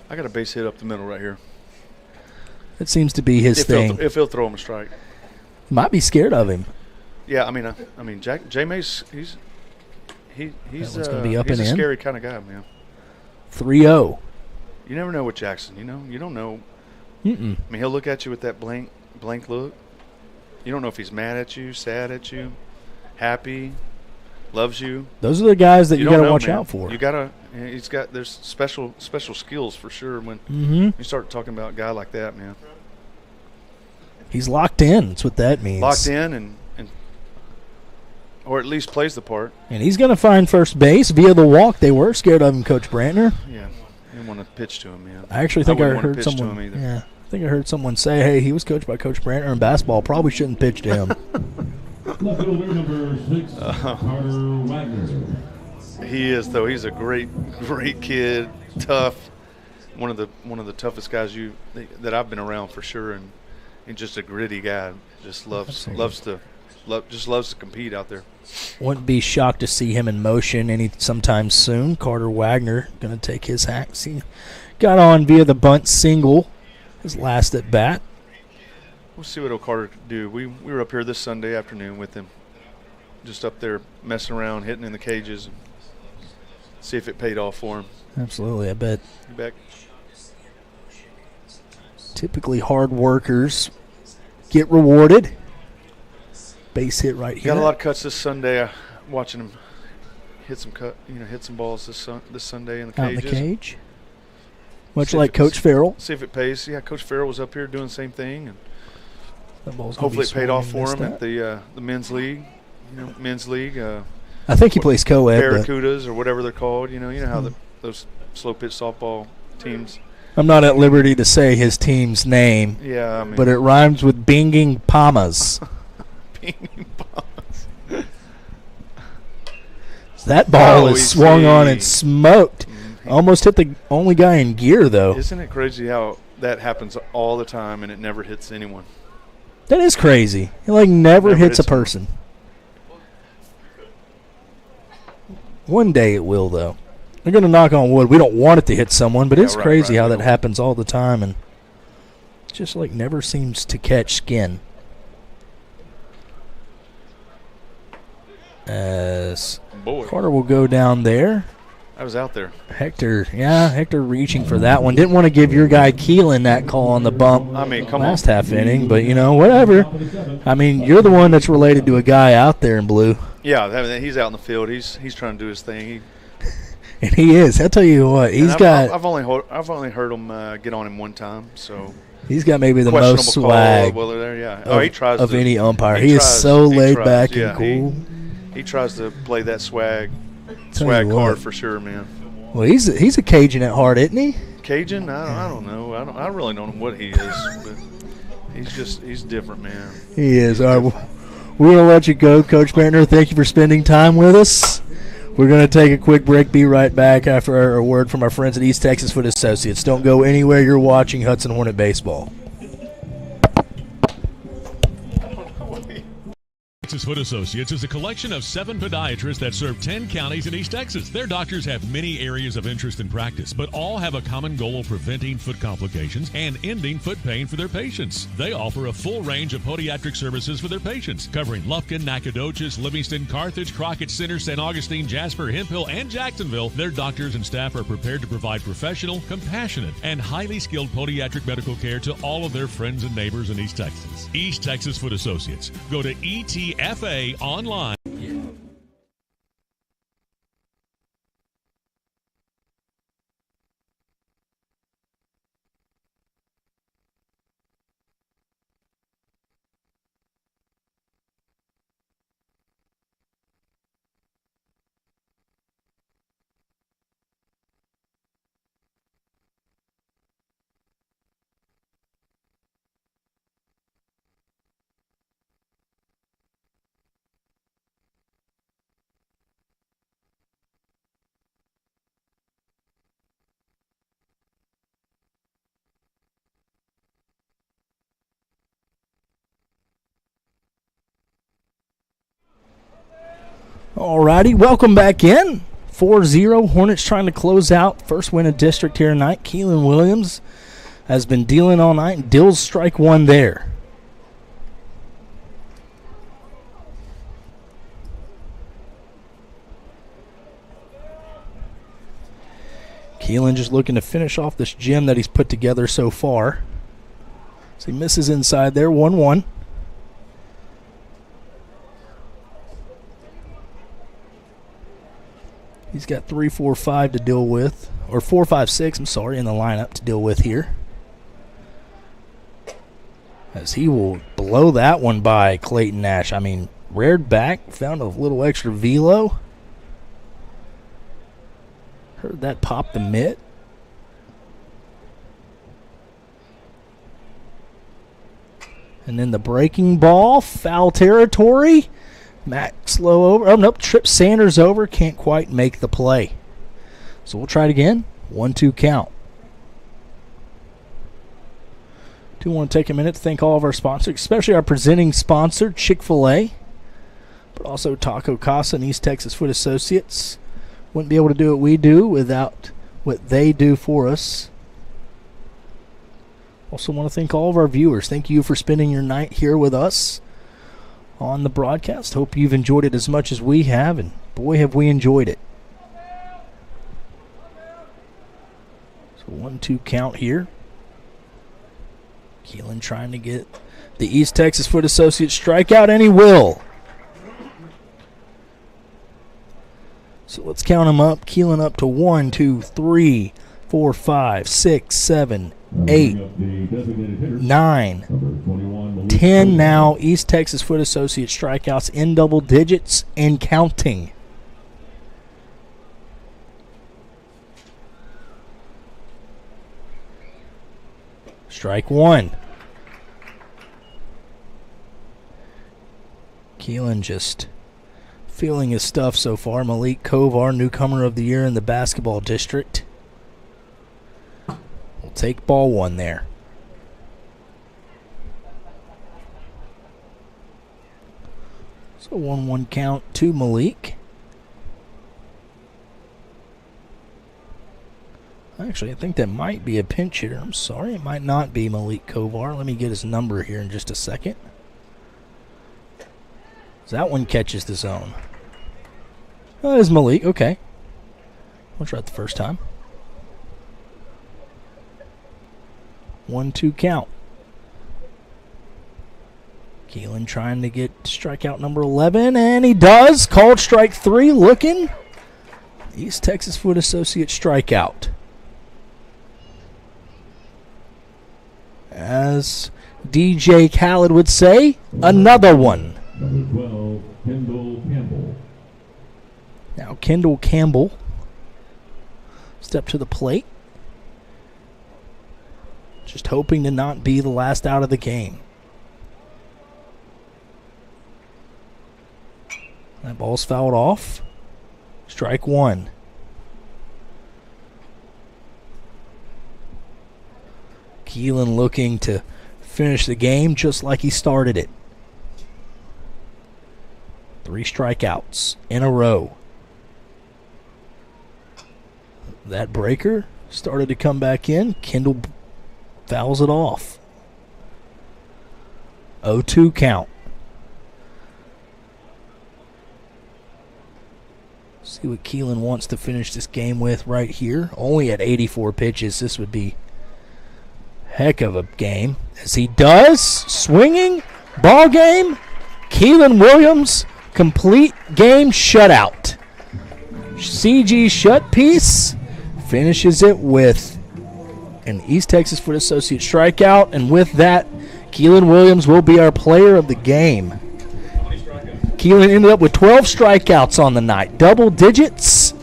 I got a base hit up the middle right here. It seems to be his thing. If he'll throw him a strike. Might be scared of him. Yeah, I mean, J Mace, he's gonna be up he's and a in. scary kind of guy, man. 3-0. You never know with Jackson. You don't know. Mm-mm. I mean, he'll look at you with that blank look. You don't know if he's mad at you, sad at you, happy, loves you. Those are the guys that you got don't to know, watch man. out for. There's special skills for sure when Mm-hmm. you start talking about a guy like that, man. He's locked in. That's what that means. Locked in and or at least plays the part. And he's going to find first base via the walk. They were scared of him, Coach Brantner. Yeah, didn't want to pitch to him, man. I actually think I wouldn't wanna heard pitch to someone. him either. Yeah, I think I heard someone say, "Hey, he was coached by Coach Brantner in basketball. Probably shouldn't pitch to him." Left fielder number 6, Carter Wagner. He is, though. He's a great Mm-hmm. kid, tough. One of the toughest guys that I've been around for sure, and just a gritty guy. Just loves to compete out there. Wouldn't be shocked to see him in motion sometime soon. Carter Wagner going to take his hacks. He got on via the bunt single, his last at bat. We'll see what Carter could do. We were up here this Sunday afternoon with him, just up there messing around, hitting in the cages, and see if it paid off for him. Absolutely, I bet. You back? Typically hard workers get rewarded. Base hit right here. Got a lot of cuts this Sunday. Watching him hit some balls this Sunday in the Out in cages. the cage. Much See like if it's- Coach Farrell. See if it pays. Yeah, Coach Farrell was up here doing the same thing, and That ball's gonna hopefully be it paid swung off and for missed him out. at the men's league. Men's league. I think he plays co-ed. But Barracudas or whatever they're called. You know how those slow pitch softball teams. I'm not at liberty to say his team's name, Yeah, I mean, but it rhymes with Binging Pamas. That ball is swung on and smoked. Almost hit the only guy in gear, though. Isn't it crazy how that happens all the time and it never hits anyone? That is crazy. It never hits a hits one. person. One day it will, though. They're going to knock on wood. We don't want it to hit someone, but it's right, crazy right. how that happens all the time, and just never seems to catch skin. As Boy, Carter will go down there. I was out there. Hector reaching for that one. Didn't want to give your guy Keelan that call on the bump I mean, come last on. half inning, but whatever. I mean, you're the one that's related to a guy out there in blue. Yeah, he's out in the field. He's trying to do his thing. And he is. I'll tell you what, I've only heard him get on him one time, so he's got maybe the questionable most call. swag Well, there, yeah. he tries of any umpire. He is so laid back and cool. He tries to play that swag Tell you card what. for sure, man. Well, he's a Cajun at heart, isn't he? Cajun? I don't know. I really don't know what he is, but he's different, man. He is. All right, we're going to let you go, Coach Brantner. Thank you for spending time with us. We're going to take a quick break. Be right back after a word from our friends at East Texas Foot Associates. Don't go anywhere. You're watching Hudson Hornet Baseball. Texas Foot Associates is a collection of 7 podiatrists that serve 10 counties in East Texas. Their doctors have many areas of interest and practice, but all have a common goal of preventing foot complications and ending foot pain for their patients. They offer a full range of podiatric services for their patients, covering Lufkin, Nacogdoches, Livingston, Carthage, Crockett Center, St. Augustine, Jasper, Hemphill, and Jacksonville. Their doctors and staff are prepared to provide professional, compassionate, and highly skilled podiatric medical care to all of their friends and neighbors in East Texas. East Texas Foot Associates. Go to ETFA online. All righty, welcome back in. 4-0. Hornets trying to close out. First win of district here tonight. Keelan Williams has been dealing all night, and Dills strike one there. Keelan just looking to finish off this gym that he's put together so far. So he misses inside there, 1-1. He's got 3, 4, 5 to deal with, or 4, 5, 6, I'm sorry, in the lineup to deal with here. As he will blow that one by Clayton Nash. I mean, reared back, found a little extra velo. Heard that pop the mitt. And then the breaking ball, foul territory. Max low over. Oh, nope, trips Sanders over. Can't quite make the play. So we'll try it again. 1-2 count. Do want to take a minute to thank all of our sponsors, especially our presenting sponsor, Chick-fil-A, but also Taco Casa and East Texas Food Associates. Wouldn't be able to do what we do without what they do for us. Also want to thank all of our viewers. Thank you for spending your night here with us on the broadcast. Hope you've enjoyed it as much as we have, and boy, have we enjoyed it. So 1-2 count here. Keelan trying to get the East Texas Foot Associates strikeout, and he will. So let's count them up. Keelan up to 1, 2, 3, 4, 5, 6, 7, 8, 9, 10 now. East Texas Foot Associates strikeouts in double digits and counting. Strike one. Keelan just feeling his stuff so far. Malik Kovar, newcomer of the year in the basketball district. We'll take ball one there. So 1-1 count to Malik. Actually, I think that might be a pinch hitter. I'm sorry, it might not be Malik Kovar. Let me get his number here in just a second. So that one catches the zone. Oh, that is Malik. Okay. I'll try it the first time. 1-2 count. Keelan trying to get strikeout number 11, and he does. Called strike 3, looking. East Texas Foot Associates strikeout. As DJ Khaled would say, another one. Number 12, Kendall Campbell. Now Kendall Campbell step to the plate. Just hoping to not be the last out of the game. That ball's fouled off. Strike one. Keelan looking to finish the game just like he started it. 3 strikeouts in a row. That breaker started to come back in. Kendall fouls it off. 0-2 count. See what Keelan wants to finish this game with right here. Only at 84 pitches. This would be heck of a game. As he does. Swinging. Ball game. Keelan Williams. Complete game shutout. CG shut piece. Finishes it with an East Texas Foot Associate strikeout. And with that, Keelan Williams will be our player of the game. Keelan ended up with 12 strikeouts on the night. Double digits.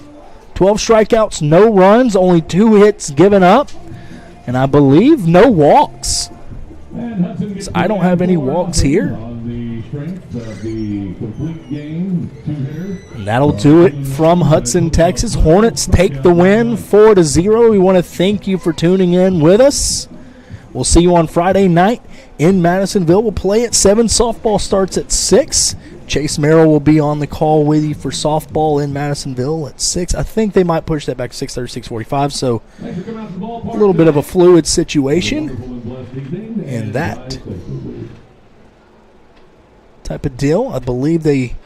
12 strikeouts, no runs, only 2 hits given up. And I believe no walks. So I don't have any walks here. And that'll do it from Hudson, Texas. Hornets take the win 4-0. We want to thank you for tuning in with us. We'll see you on Friday night in Madisonville. We'll play at 7. Softball starts at 6. Chase Merrill will be on the call with you for softball in Madisonville at 6. I think they might push that back to 6:30, 6:45, so a little bit of a fluid situation. And that type of deal. I believe they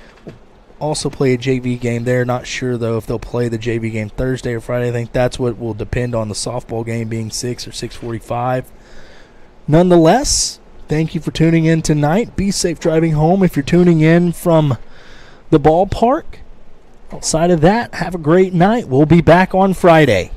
also play a JV game there. Not sure, though, if they'll play the JV game Thursday or Friday. I think that's what will depend on the softball game being 6 or 6:45. Nonetheless, thank you for tuning in tonight. Be safe driving home if you're tuning in from the ballpark. Outside of that, have a great night. We'll be back on Friday.